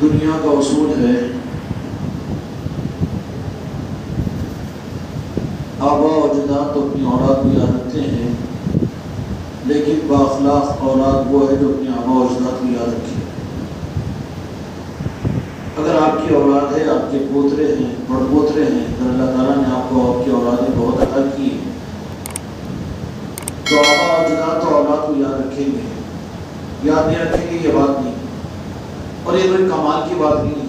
دنیا کا اصول ہے آبا و اجداد تو اپنی اولاد کو یاد رکھتے ہیں، لیکن بااخلاق اولاد وہ ہے جو اپنے آبا و اجداد کو یاد رکھے۔ اگر آپ کی اولاد ہے، آپ کے پوترے ہیں، بڑ پوترے ہیں، اگر اللہ تعالیٰ نے آپ کو آپ کی اولادیں بہت عطا کی ہیں تو آبا و اجداد تو اولاد کو یاد رکھیں گے، یاد نہیں رکھیں گے یہ بات نہیں، اور یہ کوئی کمال کی بات نہیں ہے،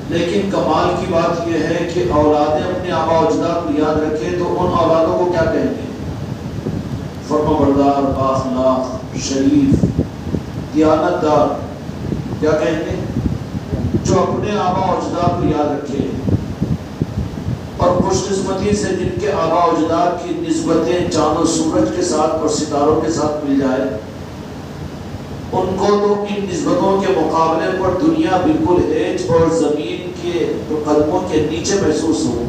لیکن کمال کی بات یہ ہے کہ اولادیں اپنے آبا و اجداد کو یاد رکھیں تو ان اولادوں کو کیا کہیں گے؟ فرما بردار، بااخلاق، شریف، دیانت دار، کیا کہیں گے؟ جو اپنے آبا و اجداد کو یاد رکھے۔ اور خوش قسمتی سے جن کے آبا و اجداد کی نسبتیں چاند و سورج کے ساتھ اور ستاروں کے ساتھ مل جائے، ان کو تو ان نسبتوں کے مقابلے پر دنیا بالکل ہیج اور زمین کے قدموں کے نیچے محسوس ہو۔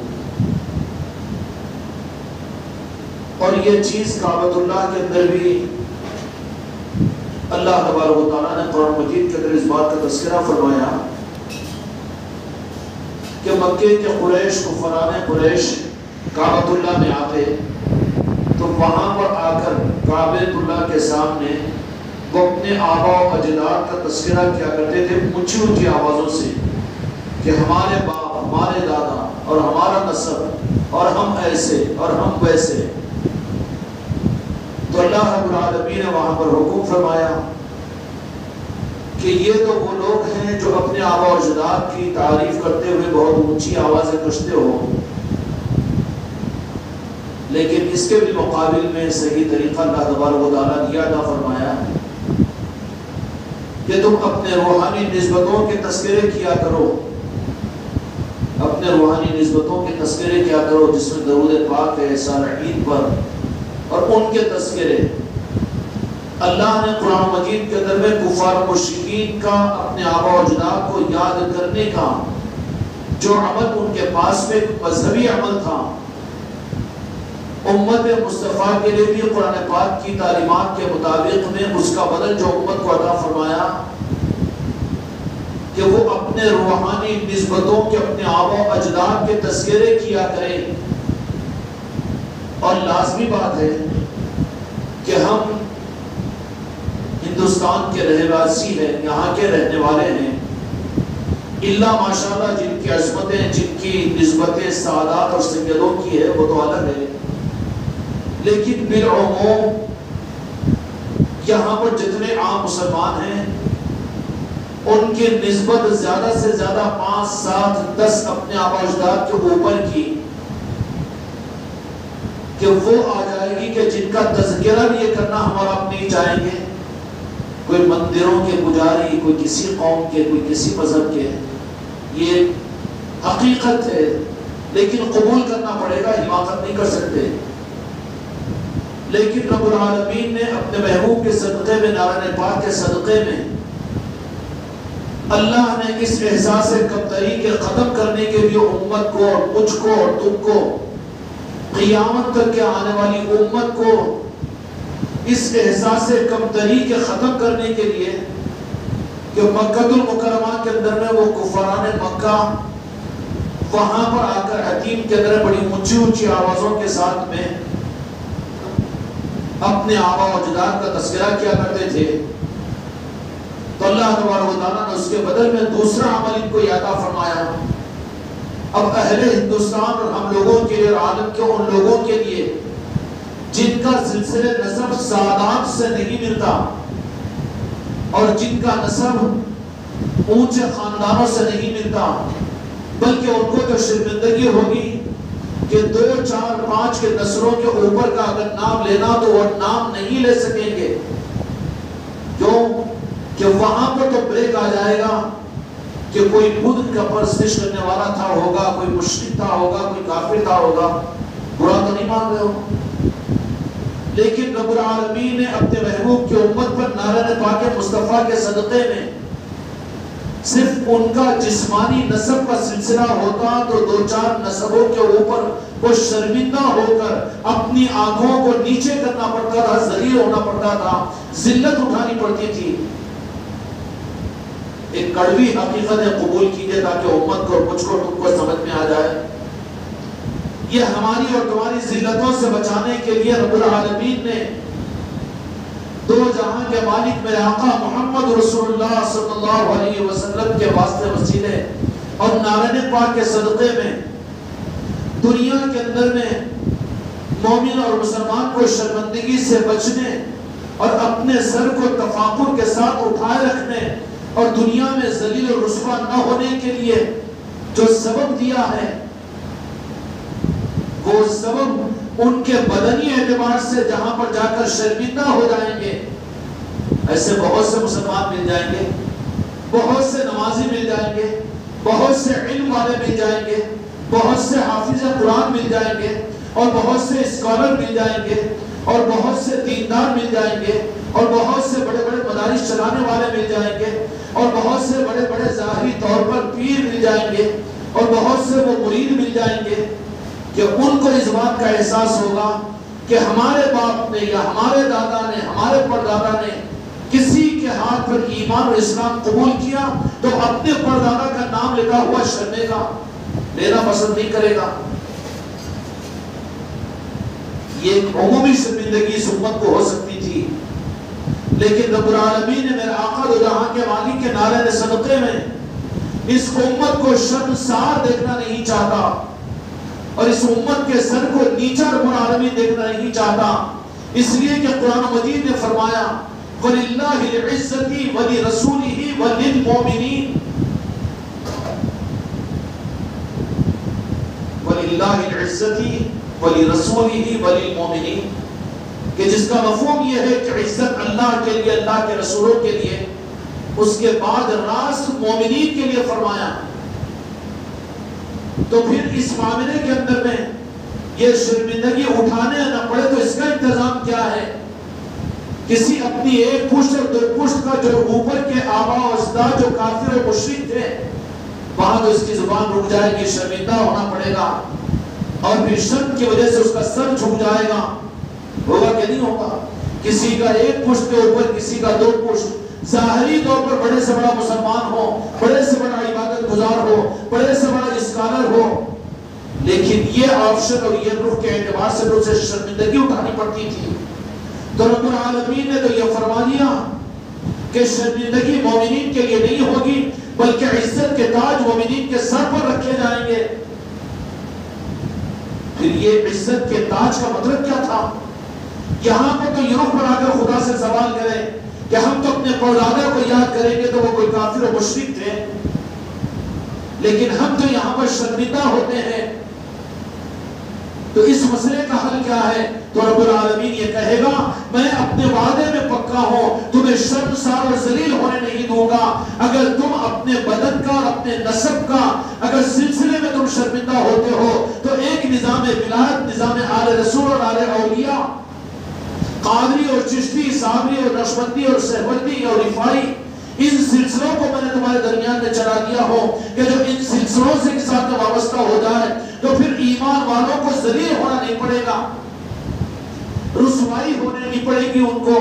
اور یہ چیز کعبۃ اللہ کے اندر بھی اللہ تبارک و تعالیٰ نے قرآن مجید کے اندر اس بات کا تذکرہ فرمایا کہ مکے کے قریش، کفران قریش کعبۃ اللہ میں آتے تو وہاں پر آ کر کعبۃ اللہ کے سامنے وہ اپنے آبا و اجداد کا تذکرہ کیا کرتے تھے اونچی اونچی آوازوں سے کہ ہمارے باپ، ہمارے دادا اور ہمارا نسب اور ہم ایسے اور ہم ویسے۔ تو اللہ رب العالمین نے وہاں پر حکم فرمایا کہ یہ تو وہ لوگ ہیں جو اپنے آبا و اجداد کی تعریف کرتے ہوئے بہت اونچی آوازیں کشتے ہو، لیکن اس کے بھی مقابل میں صحیح طریقہ اللہ تبارک و تعالیٰ نے عطا فرمایا کہ تم اپنے روحانی نسبتوں کے تذکرے کیا کرو، اپنے روحانی نسبتوں کے تذکرے کیا کرو، جس میں درود پاک ہے صالحین پر اور ان کے تذکرے۔ اللہ نے قرآن مجید کے اندر میں کفار مشرکین کا اپنے آبا و اجداد کو یاد کرنے کا جو عمل ان کے پاس میں مذہبی عمل تھا، امت مصطفیٰ کے لیے بھی قرآن پاک کی تعلیمات کے مطابق میں اس کا بدل جو امت کو عطا فرمایا کہ وہ اپنے روحانی نسبتوں کے اپنے آبا و اجداد کے تذکرے کیا کریں۔ اور لازمی بات ہے کہ ہم ہندوستان کے رہواسی ہیں، یہاں کے رہنے والے ہیں، اللہ ماشاءاللہ جن کی عظمتیں، جن کی نسبتیں سعادات اور سیدوں کی ہے وہ تو الگ ہے، لیکن بالعموم یہاں پر جتنے عام مسلمان ہیں ان کی نسبت زیادہ سے زیادہ 5، 7، 10 اپنے آبا اجداد کے اوپر کی کہ وہ آ جائے گی کہ جن کا تذکرہ بھی یہ کرنا ہمارا آپ نہیں چاہیں گے، کوئی مندروں کے پجاری، کوئی کسی قوم کے، کوئی کسی مذہب کے، یہ حقیقت ہے، لیکن قبول کرنا پڑے گا، حماقت نہیں کر سکتے۔ لیکن رب العالمین نے اپنے محبوب کے صدقے میں، نارائن پاک کے صدقے میں اللہ نے اس احساس کمتری کے ختم کرنے کے لیے امت کو اور مجھ کو اور تم کو، قیامت تک کے آنے والی امت کو اس احساس کمتری کے ختم کرنے کے لیے کہ مکہ المکرمہ کے اندر میں وہ کفاران مکہ وہاں پر آ کر حتیم کے اندر بڑی اونچی اونچی آوازوں کے ساتھ میں اپنے آبا و اجداد کا تذکرہ کیا کرتے تھے، تو اللہ تبارک و تعالیٰ نے اس کے بدل میں دوسرا عمل ان کو عطا فرمایا۔ اب اہل ہندوستان اور ہم لوگوں کے لیے، عالم کے ان لوگوں کے لیے جن کا سلسلے نسب سعادات سے نہیں ملتا اور جن کا نسب اونچے خاندانوں سے نہیں ملتا، بلکہ ان کو تو شرمندگی ہوگی کہ 2، 4، 5 کے نسلوں کے اوپر کا اگر نام لینا تو وہ نام نہیں لے سکیں گے، کیوں کہ وہاں پر تو بریک آ جائے گا کہ کوئی بدھ کا پرستش کرنے والا تھا ہوگا، کوئی مشرک تھا ہوگا، کوئی کافر تھا ہوگا، برا تو نہیں مان رہے ہو۔ لیکن رب العالمین نے اپنے محبوب کی امت پر نارائن پاک مصطفیٰ کے صدقے میں صرف ان کا جسمانی نسب کا سلسلہ ہوتا تو 2، 4 نسبوں کے اوپر وہ شرمندہ ہو کر اپنی آنکھوں کو نیچے کرنا پڑتا تھا، ذلیل ہونا پڑتا تھا، ذلت اٹھانی پڑتی تھی، ایک کڑوی حقیقتیں قبول کیجئے تاکہ امت کو مجھ کو تم کو سمجھ میں آ جائے. یہ ہماری اور تمہاری ذلتوں سے بچانے کے لیے رب العالمین نے دو جہاں کے مالک میرے آقا محمد رسول اللہ صلی اللہ علیہ وسلم کے واسطے وسیلے اور نارائن پاک کے صدقے میں دنیا کے اندر میں مومن اور مسلمان کو شرمندگی سے بچنے اور اپنے سر کو تفاخر کے ساتھ اٹھائے رکھنے اور دنیا میں ذلیل و رسوا نہ ہونے کے لیے جو سبب دیا ہے وہ سبب ان کے بدنی اعتبار سے جہاں پر جا کر شرمندہ ہو جائیں گے. ایسے بہت سے مسلمان مل جائیں گے, بہت سے نمازی مل جائیں گے, بہت سے علم والے مل جائیں گے, بہت سے حافظ قرآن مل جائیں گے, اور بہت سے اسکالر مل جائیں گے, اور بہت سے دیندار مل جائیں گے, اور بہت سے بڑے بڑے مدارس چلانے والے مل جائیں گے, اور بہت سے بڑے بڑے ظاہری طور پر پیر مل جائیں گے, اور بہت سے وہ مرید مل جائیں گے کہ ان کو اس بات کا احساس ہوگا کہ ہمارے باپ نے یا ہمارے دادا نے, ہمارے پردادا نے کسی کے ہاتھ پر ایمان اور اسلام قبول کیا تو اپنے پردادا کا نام لکھا ہوا شرمے گا, لینا پسند نہیں کرے گا. یہ ایک عمومی شرمندگی اس امت کو ہو سکتی تھی, لیکن رب العالمین نے میرے آقا دو جہاں کے مالک کے نعرے صدقے میں اس امت کو شرمسار دیکھنا نہیں چاہتا اور اس امت کے سر کو نیچا رب العالمین دیکھنا نہیں چاہتا. اس لیے کہ قرآن مجید نے فرمایا وَلِلَّهِ الْعِزَّةِ وَلِرَسُولِهِ وَلِلْمُؤْمِنِينَ, وَلِلَّهِ الْعِزَّةِ وَلِرَسُولِهِ وَلِلْمُؤْمِنِينَ کہ جس کا مفہوم یہ ہے کہ عزت اللہ کے لیے, اللہ کے رسولوں کے لیے, اس کے بعد راست مومنین کے لیے فرمایا. تو پھر اس معاملے کے اندر میں یہ شرمندگی اٹھانے نہ پڑے تو اس کا انتظام کیا ہے؟ کسی اپنی ایک پشت اور دو پشت کا جو اوپر کے آبا و اجداد جو کافر و مشرک تھے وہاں تو اس کی زبان رک جائے گی, شرمندہ ہونا پڑے گا, اور پھر شرم کی وجہ سے اس کا سر جھک جائے گا. ہوگا کہ نہیں ہوگا؟ کسی کا ایک پشت کے اوپر کسی کا دو پشت, ظاہری طور پر بڑے سے بڑا مسلمان ہو, بڑے سے بڑا عبادت گزار ہو, بڑے سے بڑا اسکالر ہو, لیکن یہ آپشن اور یہ روح کے اعتبار سے اسے شرمندگی اٹھانی پڑتی تھی. تو رب العالمین نے تو یہ فرما دیا کہ شرمندگی مومنین کے لیے نہیں ہوگی بلکہ عزت کے تاج مومنین کے سر پر رکھے جائیں گے. پھر یہ عزت کے تاج کا مطلب کیا تھا؟ یہاں پر تو یہ رخ بنا کر خدا سے سوال کریں کہ ہم تو اپنے پردادا کو یاد کریں گے تو وہ کوئی کافر و مشرک تھے, لیکن ہم تو یہاں پر شرمندہ ہوتے ہیں. تو اس مسئلے کا حل کیا ہے؟ تو رب العالمین یہ کہے گا میں اپنے وعدے میں پکا ہوں, تمہیں شرمسار اور ذلیل ہونے نہیں دوں گا. اگر تم اپنے بدن کا اور اپنے نسب کا اگر سلسلے میں تم شرمندہ ہوتے ہو تو ایک نظام ولایت, نظام آل رسول اور آل اولیاء, قادری اور چشتی, صابری اور نقشبندی اور سہروردی اور رفاعی, ان سلسلوں کو میں نے تمہارے درمیان میں چلا دیا ہو کہ جو ان سلسلوں سے کے ساتھ وابستہ ہو جائے تو پھر ایمان والوں کو ذلیل ہونا نہیں پڑے گا, رسوائی ہونے نہیں پڑے گی ان کو,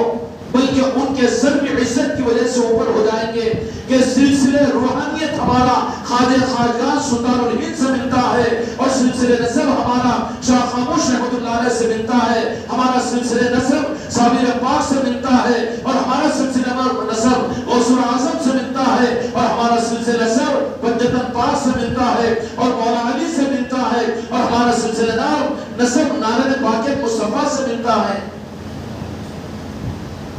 بلکہ ان کے سر بھی عزت کی وجہ سے اوپر ہو جائیں گے کہ سلسلے روحانیت ہمارا خواجہ خواجگان سلطان الہند سے ملتا ہے, اور سلسلے نسب ہمارا شاہ خاموش رحمۃ اللہ علیہ سے ملتا ہے, ہمارا سلسلے نسب صابر پاک سے ملتا ہے, اور ہمارا سلسلہ نسب غوث اعظم سے ملتا ہے, اور ہمارا سلسلہ نسب حجت پاک سے ملتا ہے, اور مولا علی سے ملتا ہے, اور ہمارا سلسلہ نسب نارائن پاک مصطفیٰ سے ملتا ہے.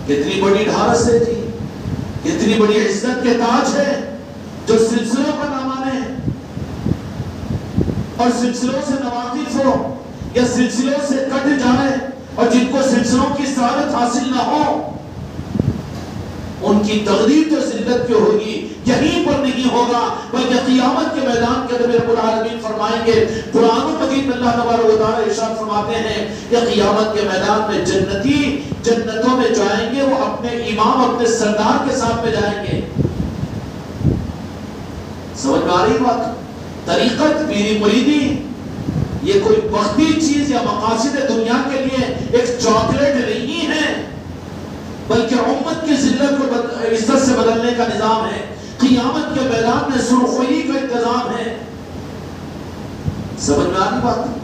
کتنی بڑی ڈھارس ہے جی, کتنی بڑی عزت کے تاج ہے جو سلسلوں کا نہ مانے اور سلسلوں سے نواقف ہو یا سلسلوں سے کٹ جائے, اور جن کو سلسلوں کی سعادت حاصل نہ ہو ان کی تقدیر تو ذلت کی ہوگی, یہیں پر نہیں ہوگا بلکہ قیامت کے میدان کے اندر رب العالمین فرمائیں گے. قرآن مجید میں اللہ تبارک و تعالی ارشاد فرماتے ہیں کہ قیامت کے میدان میں جنتی جنتوں میں جائیں گے, وہ اپنے امام اپنے سردار کے ساتھ میں جائیں گے. سمجھ میں آ رہی بات؟ طریقت پیری مریدی یہ کوئی وقتی چیز یا مقاصد دنیا کے لیے ایک چاکلیٹ نہیں ہے, بلکہ امت کی ذلت کو عزت سے بدلنے کا نظام ہے. قیامت کے میدان میں سرخوئی کا انتظام ہے۔ سمجھ میں آنی بات؟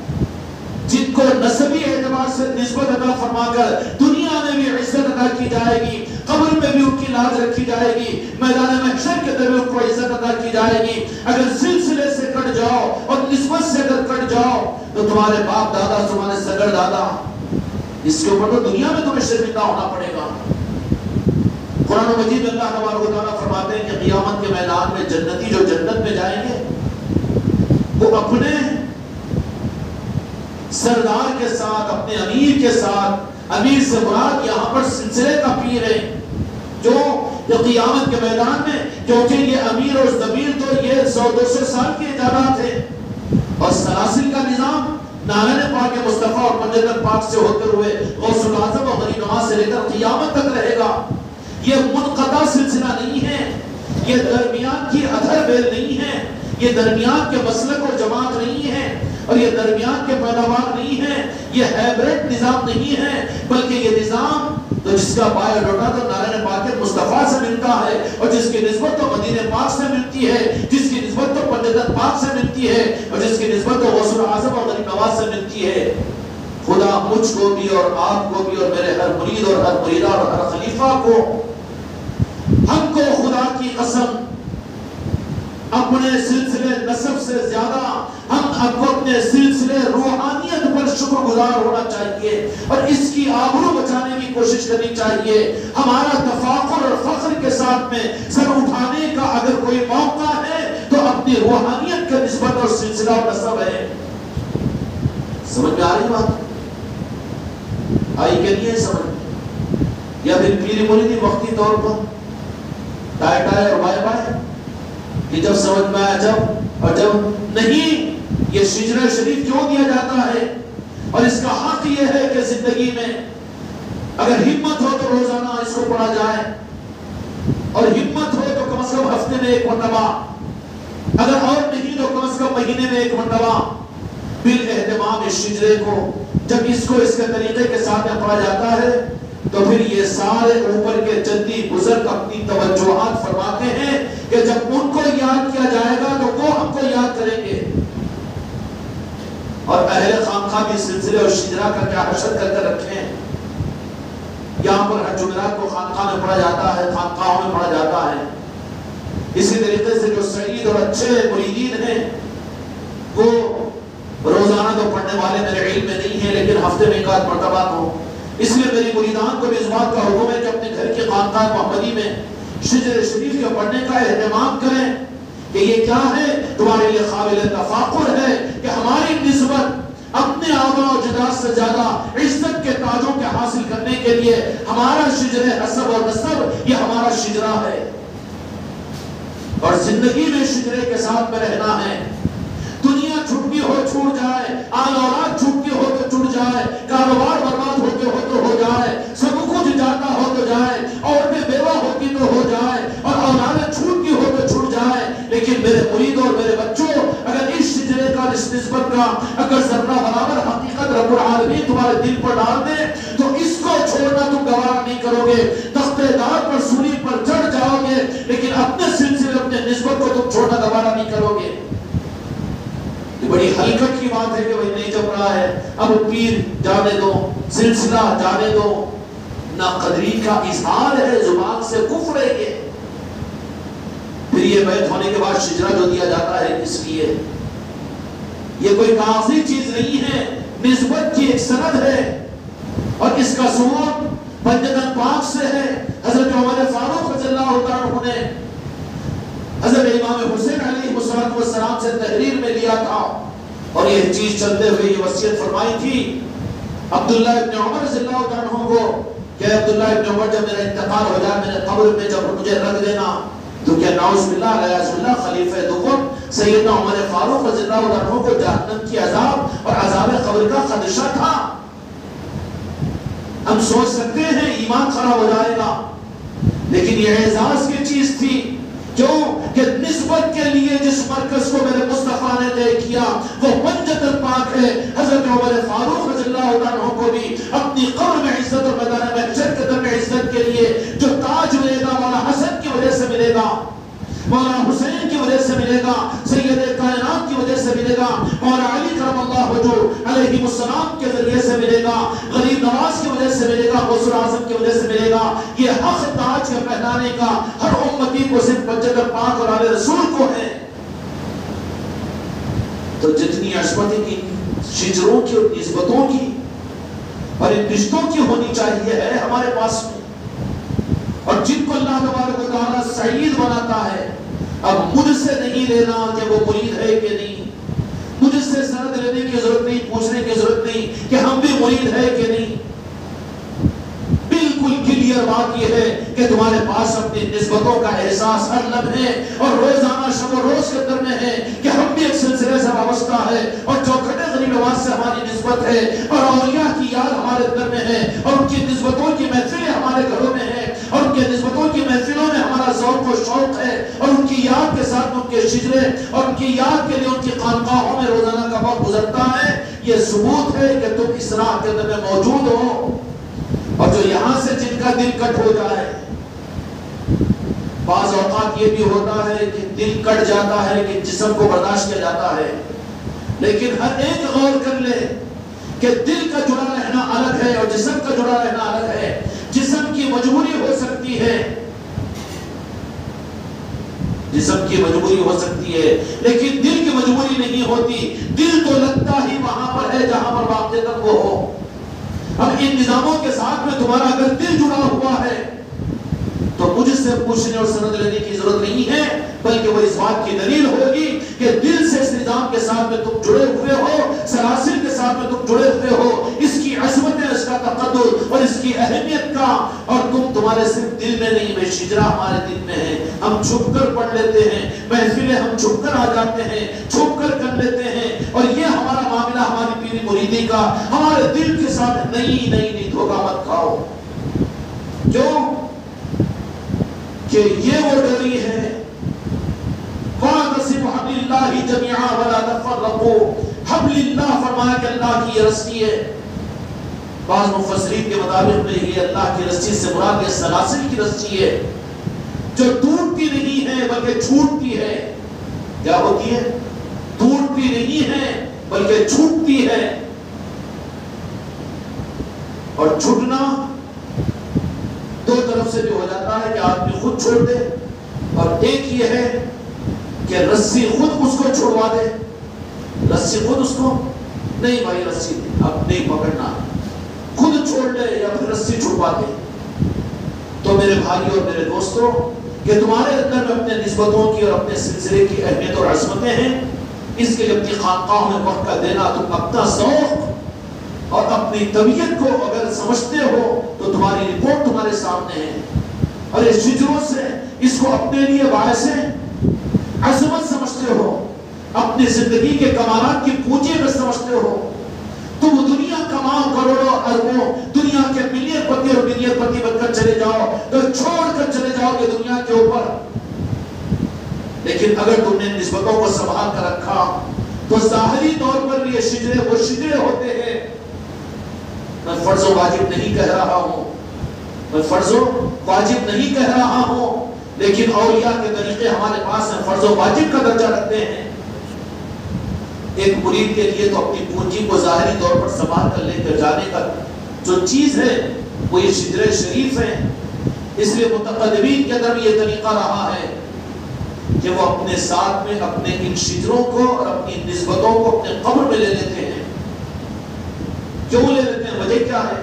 جن کو نسبی اعتبار سے نسبت عطا فرما کر دنیا میں بھی عزت عطا کی جائے گی، قبر میں بھی ان کی لاج رکھی جائے گی، میدان محشر کے در میں ان کو عزت عطا کی جائے گی۔ اگر سلسلے سے کٹ جاؤ اور نسبت سے اگر کٹ جاؤ تو تمہارے باپ دادا، تمہارے سگڑ دادا، اس کے اوپر تو دنیا میں تمہیں شرمندہ ہونا پڑے گا۔ قرآن مجید میں اللہ تبارک و تعالیٰ فرماتے ہیں کہ قیامت کے میدان میں جنتی جو جنت میں جائیں گے وہ اپنے سردار کے ساتھ، اپنے امیر کے ساتھ، امیر سے مراد یہاں پر سلسلے کا پیر ہے، جو قیامت کے میدان میں، کیونکہ یہ امیر اور ضمیر تو یہ 100-200 سال کی ایجادات ہے، اور سلاسل کا نظام نالن پاک مصطفیٰ اور منجد پاک سے ہوتے ہوئے غوث العظم اور غریب نواز سے لے کر قیامت تک رہے گا۔ یہ منقطع سلسلہ نہیں ہے، یہ درمیان کی ادھر بیل نہیں ہے، یہ درمیان کے مسلک اور جماعت نہیں ہے، اور یہ درمیان کے پیداوار نہیں ہے، یہ ہیبریڈ نظام نہیں ہے، بلکہ یہ نظام تو جس کا بایو ڈاٹا تو نالن پاک مصطفیٰ سے ملتا ہے، اور جس کی نسبت تو مدینہ پاک سے ملتی ہے، جس کی نسبت تو پنجتن پاک سے ملتی ہے، اور جس کی نسبت تو غوث العظم اور غریب نواز سے ملتی ہے۔ خدا مجھ کو بھی اور آپ کو بھی اور میرے ہر مرید اور ہر مریدہ اور ہر خلیفہ کو، ہم کو خدا کی قسم اپنے سلسلے نسب سے زیادہ ہم کو اپنے سلسلے روحانیت پر شکر گزار ہونا چاہیے، اور اس کی آبرو بچانے کی کوشش کرنی چاہیے۔ ہمارا تفاخر اور فخر کے ساتھ میں سر اٹھانے کا اگر کوئی موقع ہے تو اپنی روحانیت کا نسبت اور سلسلہ اور نسب ہے۔ سمجھ میں آ رہی بات؟ آئی کہ نہیں ہے سمجھ؟ یا پھر پیری موریدی وقتی طور پر ٹائے ٹائے اور بائے بائے کہ جب سمجھ میں آیا جب، اور جب نہیں، یہ شجرہ شریف کیوں دیا جاتا ہے؟ اور اس کا حق یہ ہے کہ زندگی میں اگر ہمت ہو تو روزانہ اس کو پڑھا جائے، اور ہمت ہو تو کم از کم ہفتے میں 1 مرتبہ، اگر اور نہیں تو کم از کم مہینے میں 1 مرتبہ بالاہتمام اس شجرے کو، جب اس کو اس کے طریقے کے ساتھ پڑھا جاتا ہے تو پھر یہ سارے اوپر کے جدی بزرگ اپنی توجہات فرماتے ہیں کہ جب ان کو یاد کیا جائے گا تو وہ ہم کو یاد کریں گے۔ اور اہل خانقاہ بھی سلسلے اور شجرہ کا کیا حشر کر کے رکھیں۔ یہاں پر ہر جمعرات کو خانقاہ میں پڑھا جاتا ہے، خانقاہوں میں پڑھا جاتا ہے۔ اسی طریقے سے جو سعید اور اچھے مریدین ہیں وہ روزانہ تو پڑھنے والے میرے علم میں نہیں ہیں، لیکن ہفتے میں 1 مرتبہ تو، اس لیے میری مریدان کو بھی اس بات کا حکم ہے کہ اپنے گھر کی خانقاہ محمدی میں شجر شریف کے پڑھنے کا اہتمام کریں، کہ یہ کیا ہے؟ تمہارے لیے قابل تفاخر ہے کہ ہماری نسبت اپنے آبا و اجداد سے زیادہ عزت کے تاجوں کے حاصل کرنے کے لیے ہمارا شجر حسب اور نسب یہ ہمارا شجرہ ہے، اور زندگی میں شجرے کے ساتھ میں رہنا ہے۔ دنیا چھٹی ہو چھوٹ جائے، آل اولاد چھٹی ہو تو چھوٹ جائے، کاروبار برباد ہوتے ہو تو ہو جائے، سب کچھ جاتا ہو تو جائے، عورتیں بیوہ ہوتی تو ہو جائے، اور اولادیں چھوٹتی ہو تو چھوٹ جائے، لیکن میرے مرید اور میرے بچوں اگر اس شجرے کا، اس نسبت کا اگر ذرہ برابر حقیقت رب العالمین تمہارے دل پر ڈال دے تو اس کو چھوڑنا تم گوارا نہیں کرو گے۔ تختے دار پر سوری پر چڑھ جاؤ گے، لیکن اپنے سلسلے اپنے نسبت کو تم چھوڑنا گوارا نہیں کرو گے۔ بڑی حلقت کی بات ہے کہ وہی نہیں جم رہا ہے، اب پیر جانے دو، سلسلہ جانے دو، نا قدری کا اظہار ہے، زبان سے کفر ہے پھر یہ بیعت ہونے کے بعد شجرہ جو دیا جاتا ہے کس لیے؟ یہ کوئی کاغذی چیز نہیں ہے، نسبت کی ایک سند ہے، اور اس کا ثبوت پنجتن پاک سے ہے۔ حضرت عمر فاروق رضی اللہ عنہ نے حضرت امام حسین علیہ السلام سے تحریر میں لیا تھا، اور یہ چیز چلتے ہوئے یہ وصیت فرمائی تھی عبداللہ ابن عمر رضی اللہ عنہ کو کہ عبداللہ ابن عمر جب میرا انتقال ہو جائے میرے قبر میں جب مجھے رکھ دینا تو کیا نعوذ باللہ علیہ اللہ خلیفہ دوم سیدنا عمر فاروق رضی اللہ عنہ کو جہنم کی عذاب اور عذاب قبر کا خدشہ تھا۔ ہم سوچ سکتے ہیں ایمان خراب ہو جائے گا، لیکن یہ اعزاز کی چیز تھی، کیوں کہ نسبت کے لیے جس مرکز کو میرے مصطفیٰ نے طے کیا وہ پنجتن پاک ہے۔ حضرت عمر فاروق رضی اللہ عنہ کو بھی اپنی قبر میں عزت اور میدان محشر کے در میں عزت کے لیے جو تاج ملے گا مولا حسن کی وجہ سے ملے گا۔ مولا حسین کی وجہ سے ملے گا، سید کائنات کی وجہ سے ملے گا، مولا علی کرم اللہ وجہہ علیہ السلام کے ذریعے سے ملے گا، غریب نواز کی وجہ سے ملے گا، غوث اعظم کی وجہ سے ملے گا۔ یہ حق تاج کے پہنانے کا ہر امتی کو صرف حجت پاک اور آل رسول کو ہے۔ تو جتنی عصمتیں کی شجروں کی اور نسبتوں کی اور ان رشتوں کی ہونی چاہیے ہے ہمارے پاس میں، اور جن کو اللہ تبارک و تعالیٰ سعید بناتا ہے، اب مجھ سے نہیں لینا کہ وہ مرید ہے کہ نہیں، مجھ سے سند لینے کی ضرورت نہیں، پوچھنے کی ضرورت نہیں کہ ہم بھی مرید ہے کہ نہیں۔ بالکل کلیئر بات یہ ہے کہ تمہارے پاس اپنی نسبتوں کا احساس ہر لمحے اور روزانہ شب و روز کے اندر میں ہے کہ ہم بھی ایک سلسلے سے وابستہ ہے، اور چوکھٹے غریب نواز سے ہماری نسبت ہے، اور اولیاء کی یاد ہمارے اندر میں ہے، اور ان کی نسبتوں کی محفلیں ہمارے گھروں میں ہیں، اور ان کے نسبتوں کی محفلوں میں ہمارا ذوق و شوق ہے، اور ان کی یاد کے ساتھ ان کے شجرے اور ان کی یاد کے لیے ان کی خانقاہوں میں روزانہ کا وقت گزرتا ہے۔ یہ ثبوت ہے کہ تم اس راہ کے اندر میں موجود ہو۔ اور جو یہاں سے جن کا دل کٹ ہو جائے، بعض اوقات یہ بھی ہوتا ہے کہ دل کٹ جاتا ہے کہ جسم کو برداشت کیا جاتا ہے، لیکن ہر ایک غور کر لے کہ دل کا جڑا رہنا الگ ہے اور جسم کا جڑا رہنا الگ ہے۔ جسم کی مجبوری ہو سکتی ہے، جسم کی مجبوری ہو سکتی ہے، لیکن دل کی مجبوری نہیں ہوتی۔ دل تو لگتا ہی وہاں پر ہے جہاں پر واقعتاً وہ ہو۔ اب ان نظاموں کے ساتھ میں تمہارا اگر دل جڑا ہوا ہے تو مجھ سے پوچھنے اور سند لینے کی ضرورت نہیں ہے، بلکہ وہ اس بات کی دلیل ہوگی کہ دل سے اس نظام کے ساتھ میں تم جڑے ہوئے ہو، سلاسل کے ساتھ میں تم جڑے ہوئے ہو، اس کی عظمت، اس کا تقدس اور اس کی اہمیت کا، اور تمہارے صرف دل میں نہیں، میں شجرہ ہمارے دل میں ہے۔ ہم چھپ کر پڑھ لیتے ہیں، محفلیں ہم چھپ کر آ جاتے ہیں، چھپ کر لیتے ہیں، اور یہ ہمارا معاملہ ہماری پیری مریدی کا ہمارے دل کے ساتھ نہیں دھوکہ مت کھاؤ۔ کیوں کہ یہ وہ ڈری ہے، وَاعْتَصِمُوا بِحَبْلِ اللَّهِ جَمِيعًا وَلَا تَفَرَّقُوا۔ حبل اللہ فرمایا کہ اللہ کی یہ رسی ہے۔ بعض مفسرین کے مطابق میں یہ اللہ کی رسی سے مراد یہ سلاسل کی رسی ہے جو ٹوٹتی نہیں ہے بلکہ چھوٹتی ہے۔ کیا ہوتی ہے؟ ٹوٹتی نہیں ہے بلکہ چھوٹتی ہے۔ اور چھوٹنا دو طرف سے بھی ہو جاتا ہے کہ آدمی خود چھوڑ دے، اور ایک یہ ہے کہ رسی خود اس کو چھوڑوا دے۔ رسی خود اس کو نہیں، بھائی رسی اب نہیں پکڑنا، خود چھوڑ لے یا پھر رسی چھوڑوا دے۔ تو میرے بھائی اور میرے دوستوں، کہ تمہارے اندر میں اپنے نسبتوں کی اور اپنے سلسلے کی اہمیت اور عظمتیں ہیں، اس کے لیے اپنی خانقاہوں میں وقت کا دینا، تم اپنا ذوق اور اپنی طبیعت کو اگر سمجھتے ہو تو تمہاری رپورٹ تمہارے سامنے ہے، اور اس شجروں سے اس کو اپنے لیے باعث عظمت سمجھتے ہو، اپنی زندگی کے کمالات کی پونجی میں سمجھتے ہو۔ تم دنیا کماؤ کروڑوں اربوں، دنیا کے ملین پتی اور ملین پتی بن کر چلے جاؤ، تو چھوڑ کر چلے جاؤ گے دنیا کے اوپر، لیکن اگر تم نے نسبتوں کو سنبھال کر رکھا تو ظاہری طور پر یہ شجرے وہ شجرے ہوتے ہیں۔ میں فرض و واجب نہیں کہہ رہا ہوں، میں فرض و واجب نہیں کہہ رہا ہوں، لیکن اولیاء کے طریقے ہمارے پاس ہیں، فرض و واجب کا درجہ رکھتے ہیں۔ ایک مرید کے لیے تو اپنی پونجی کو ظاہری طور پر سنبھال کر لے کر جانے کا جو چیز ہے وہ یہ شجرے شریف ہیں۔ اس لیے متقدمین کے اندر یہ طریقہ رہا ہے کہ وہ اپنے ساتھ میں اپنے ان شجروں کو اور اپنی نسبتوں کو اپنے قبر میں لے لیتے ہیں۔ کیوں لے لیتے ہیں؟ وجہ کیا ہے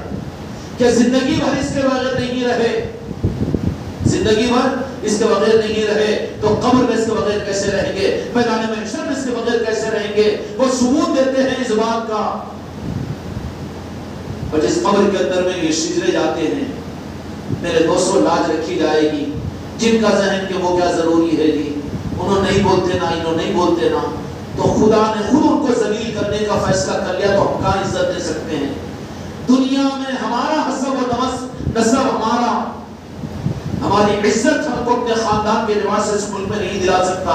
کہ زندگی بھر اس کے بغیر نہیں رہے، زندگی بھر اس کے بغیر نہیں رہے تو قبر میں اس کے بغیر کیسے رہیں گے، میدان محشر میں اس کے بغیر کیسے رہیں گے؟ وہ ثبوت دیتے ہیں اس بات کا۔ اور جس قبر کے اندر میں یہ شجرے جاتے ہیں، میرے دوستوں لاج رکھی جائے گی، جن کا ذہن کہ وہ کیا ضروری ہے جی، انہوں نہیں بولتے نا، انہوں نہیں بولتے نا، تو خدا نے خود ان کو ذلیل کرنے کا فیصلہ کر لیا، تو ہم کہاں عزت دے سکتے ہیں؟ دنیا میں ہمارا حسب و نسب ہماری عزت ہم کو اپنے خاندان کے رواج سے اس ملک میں نہیں دلا سکتا،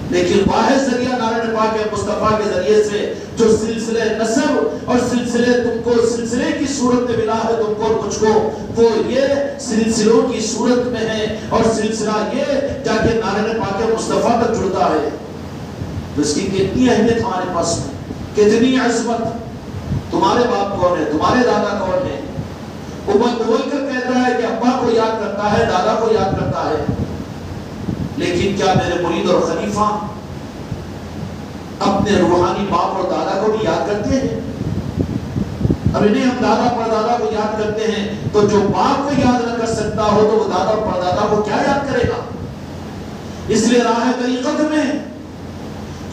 لیکن واحد ذریعہ نارائن پاک مصطفیٰ کے ذریعے سے جو سلسلے نسب اور سلسلے تم کو سلسلے کی صورت میں ملا ہے تم کو اور مجھ کو، وہ یہ سلسلوں کی صورت میں ہے، اور سلسلہ یہ جا کے نارائن پاک مصطفیٰ تک جڑتا ہے۔ تو اس کی کتنی اہمیت ہمارے پاس میں، کتنی عظمت۔ تمہارے باپ کون ہے، تمہارے دادا کون ہے؟ ابل کر کہتا ہے کہ ابا کو یاد کرتا ہے، دادا کو یاد کرتا ہے، لیکن کیا میرے مرید اور خلیفہ اپنے روحانی باپ اور دادا کو بھی یاد کرتے ہیں؟ اب انہیں ہم دادا پردادا کو یاد کرتے ہیں، تو جو باپ کو یاد نہ کر سکتا ہو تو وہ دادا پردادا کو کیا یاد کرے گا؟ اس لیے راہ طریقت میں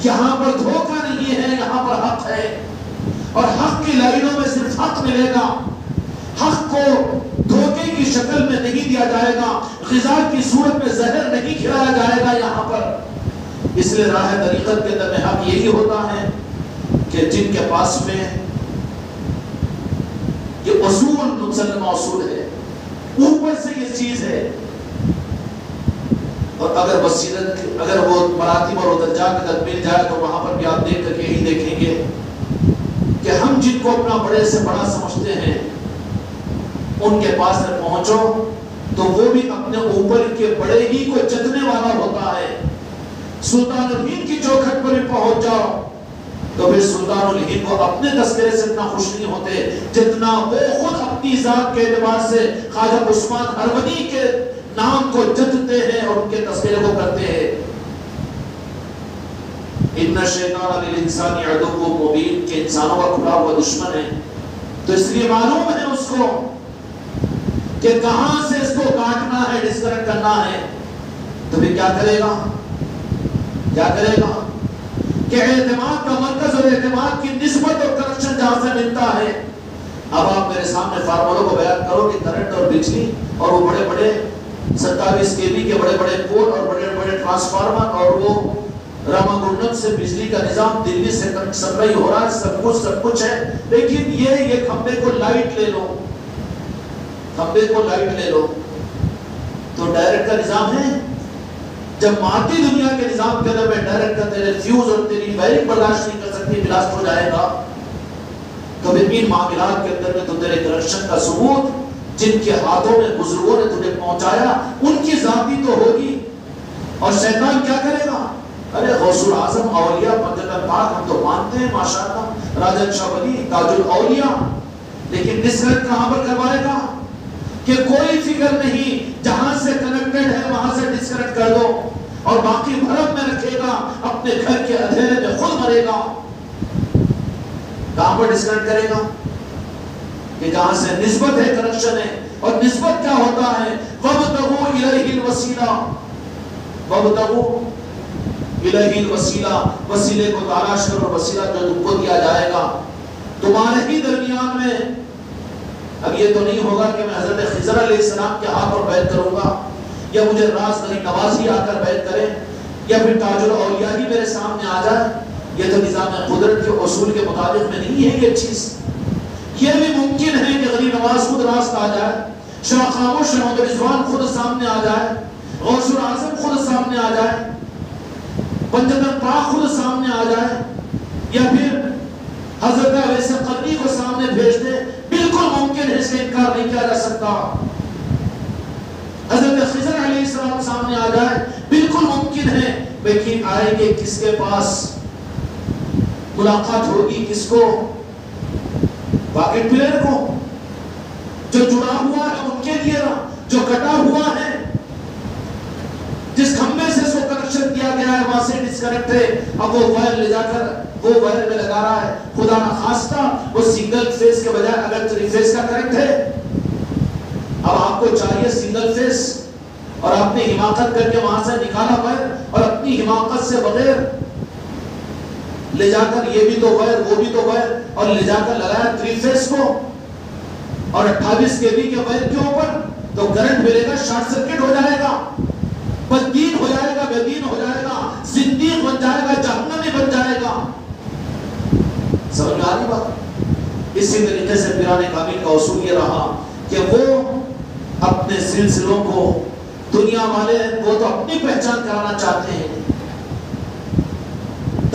یہاں پر دھوکہ نہیں ہے، یہاں پر حق ہے، اور حق کی لائنوں میں صرف حق ملے گا۔ حق کو دھوکے کی شکل میں نہیں دیا جائے گا، غذا کی صورت میں زہر نہیں کھلایا جائے گا یہاں پر۔ اس لیے راہ طریقت کے اندر میں حق یہی ہوتا ہے کہ جن کے پاس میں یہ اصول مسلمہ اصول ہے، اوپر سے یہ چیز ہے، اور اگر بصیرت، اگر وہ مراتب اور درجات اگر مل جائے تو وہاں پر بھی آپ دیکھ کر کے یہی دیکھیں گے کہ ہم جن کو اپنا بڑے سے بڑا سمجھتے ہیں ان کے پاس میں پہنچو تو وہ بھی اپنے اوپر کے بڑے ہی کو جتنے والا ہوتا ہے۔ سلطان الہند کی چوکھٹ پر بھی پہنچ جاؤ تو پھر سلطان الہند کو اپنے تذکرے سے اتنا خوش نہیں ہوتے جتنا وہ خود اپنی ذات کے اعتبار سے خواجہ عثمان ہرونی کے نام کو جتتے ہیں اور ان کے تذکرے کو کرتے ہیں۔ ان الشیطان للانسان عدو مبین، کہ انسانوں کا کھلا ہوا دشمن ہے، تو اس لیے معلوم ہے اس کو کہ کہاں سے اس کو کاٹنا ہے، ڈسکنیکٹ کرنا ہے، تو پھر کیا کرے گا؟ کیا کرے گا کہ اعتماد کا مرکز اور اعتماد کی نسبت اور کنیکشن جہاں سے ملتا ہے۔ اب آپ میرے سامنے فارمولوں کو بیان کرو کہ کرنٹ اور بجلی اور وہ بڑے بڑے 27 kV کے بڑے بڑے پول اور بڑے بڑے ٹرانسفارمر اور وہ راما گنڈم سے بجلی کا نظام دلی سے سپلائی ہو رہا ہے، سب کچھ ہے، لیکن یہ کھمبے کو لائٹ لے لو، کھمبے کو لائٹ لے لو تو ڈائریکٹ کا نظام ہے۔ جب مادی دنیا کے نظام کے اندر میں ڈائریکٹ کا تیرے فیوز اور تیری وائرنگ برداشت نہیں کر سکتی، بلاسٹ ہو جائے گا، تو ان معاملات کے اندر میں تو تیرے کنیکشن کا ثبوت جن کے ہاتھوں میں بزرگوں نے تجھے پہنچایا ان کی ذاتی تو ہوگی۔ اور شیطان کیا کرے گا؟ ارے غوث الاعظم، اولیاء، پنجتن پاک ہم تو مانتے ہیں ماشاءاللہ، راجن شاہ ولی، تاج الاولیاء، لیکن ڈسکنیکٹ کہاں پر کروائے گا کہ کوئی فکر نہیں، جہاں سے کنیکٹڈ ہے وہاں سے ڈسکنیکٹ کر دو، اور باقی بھرم میں رکھے گا، اپنے گھر کے اندھیرے میں خود مرے گا۔ کہاں پر ڈسکنیکٹ کرے گا؟ کہ جہاں سے نسبت ہے، کنیکشن ہے، اور نسبت کیا ہوتا ہے؟ وَابْتَغُوا إِلَيْهِ الْوَسِيلَةَ، وَابْتَغُوا إِلَيْهِ الْوَسِيلَةَ، وسیلے کو تلاش کرو، وسیلہ جو تم کو دیا جائے گا تمہارے ہی درمیان میں۔ اب یہ تو نہیں ہوگا کہ میں حضرت خضر علیہ السلام کے ہاتھ پر بیعت کروں گا، یا مجھے راز غریب نوازی آ کر بیعت کرے، یا پھر تاج الاولیاء ہی میرے سامنے آ جائے۔ یہ تو نظام قدرت کے اصول کے مطابق میں نہیں ہے یہ چیز۔ یہ بھی ممکن ہے کہ غریب نواز خود راست آ جائے، شاہ خاموش شاہ رضوان خود سامنے آ جائے، غوث الاعظم خود سامنے آ جائے، پنجتن پاک خود سامنے آ جائے، یا پھر حضرت ویسے قدری کو سامنے بھیج دے، بالکل ممکن ہے، اس کا انکار نہیں کیا جا سکتا۔ حضرت خضر علیہ السلام سامنے آ جائے، بالکل ممکن ہے، لیکن آئیں گے کس کے پاس؟ ملاقات ہوگی کس کو؟ باقی پلیئر کو، جو جڑا ہوا ہے ان کے لیے، جو کٹا ہوا ہے، جس کھمبے سے اس کو کنیکشن دیا گیا ہے وہاں سے ڈسکنیکٹ ہے، اب وہ وائر لے جا کر وہ وائر میں لگا رہا ہے، خدا نہ خواستہ وہ سنگل فیس کے بجائے اگر 3 فیس کا کنیکٹ ہے، اب آپ کو چاہیے سنگل فیس، اور آپ نے حماقت کر کے وہاں سے نکالا وائر، اور اپنی حماقت سے بغیر لے جا کر یہ بھی تو وائر وہ بھی تو وائر، اور لے جا کر لگایا 3 فیس کو، اور 28 kV کے وائر کے اوپر، تو کرنٹ ملے گا، شارٹ سرکٹ ہو جائے گا، بددین ہو جائے گا، بے دین ہو جائے گا، زندیق بن جائے گا، جہنمی بن جائے گا۔ سمجھ میں آ رہی بات؟ اسی طریقے سے پیران کامل کا اصول یہ رہا کہ وہ اپنے سلسلوں کو، دنیا والے وہ تو اپنی پہچان کرانا چاہتے ہیں،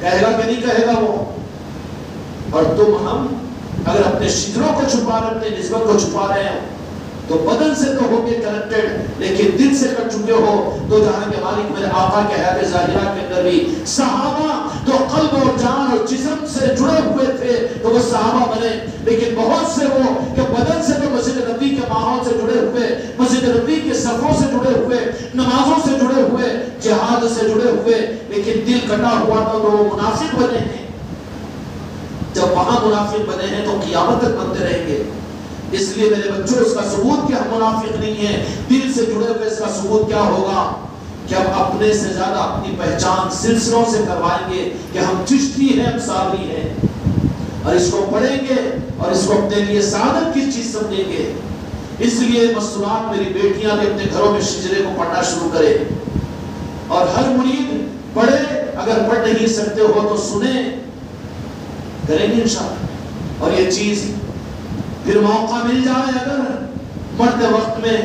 کہے گا کہ نہیں کہے گا وہ؟ اور تم ہم اگر اپنے شجروں کو چھپا رہے، اپنے نسبت کو چھپا رہے ہیں تو بدن سے تو ہو کے کنیکٹڈ لیکن دل سے کٹ چکے ہو تو جہاں کے مالک میرے آقا کے حیات ظاہرہ کے اندر بھی صحابہ تو قلب اور جان اور جسم سے جڑے ہوئے تھے تو وہ صحابہ بنے، لیکن بہت سے وہ کہ بدن سے تو مسجد نبی کے ماحول سے جڑے ہوئے، مسجد نبی کے صفوں سے جڑے ہوئے، نمازوں سے جڑے ہوئے، جہاد سے جڑے ہوئے، لیکن دل کٹا ہوا تھا تو وہ منافق بنے ہیں۔ جب وہاں منافق بنے ہیں تو قیامت تک بنتے رہیں گے۔ اس لیے میرے بچوں اس کا ثبوت کہ ہم منافق نہیں ہیں، دل سے جڑے ہوئے، اس کا ثبوت کیا ہوگا کہ ہم اپنے سے زیادہ اپنی پہچان سلسلوں سے کروائیں گے کہ ہم چشتی ہیں، ہم صابری ہیں، اور اس کو پڑھیں گے اور اس کو اپنے لیے سعادت کی چیز سمجھیں گے۔ اس لیے مستورات میری بیٹیاں بھی اپنے گھروں میں شجرے کو پڑھنا شروع کریں، اور ہر مرید پڑھے، اگر پڑھ نہیں سکتے ہو تو سنیں، کریں گے انشاءاللہ۔ اور یہ چیز پھر موقع مل جائے، اگر مرتے وقت میں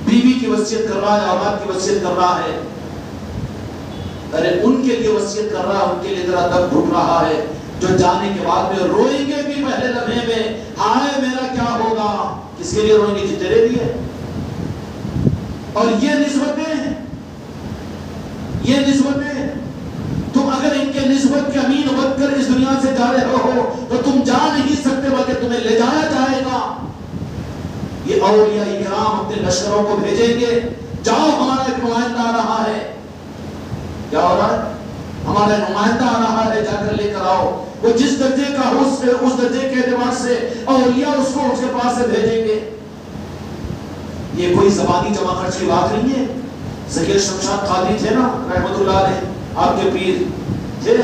بیوی کی وصیت کر رہا ہے، اولاد کی وصیت کر رہا ہے، ارے ان کے لیے وصیت کر رہا ہے، ان کے لیے ذرا دب گھٹ رہا ہے، جو جانے کے بعد میں روئیں گے بھی پہلے لمحے میں، ہائے میرا کیا ہوگا، کس کے لیے روئیں گے؟ کہ تیرے لیے۔ اور یہ نسبتیں تم اگر ان کے نسبت کے امین بن کر اس دنیا سے جا رہے ہو تو تم جا نہیں سکتے، بلکہ تمہیں لے جایا جائے گا۔ یہ اولیاء کرام اپنے لشکروں کو بھیجیں گے، جاؤ ہمارا ایک نمائندہ آ رہا ہے، کیا ہو رہا ہے؟ ہمارا نمائندہ آ رہا ہے، جا کر لے کر آؤ۔ وہ جس درجے کا ہو اس درجے کے اعتبار سے اولیاء اس کو اس کے پاس سے بھیجیں گے۔ یہ کوئی زبانی جمع خرچ کی بات نہیں ہے۔ ذکیر شمشاد قادری تھے نا رحمت اللہ علیہ، آپ کے پیر تھے،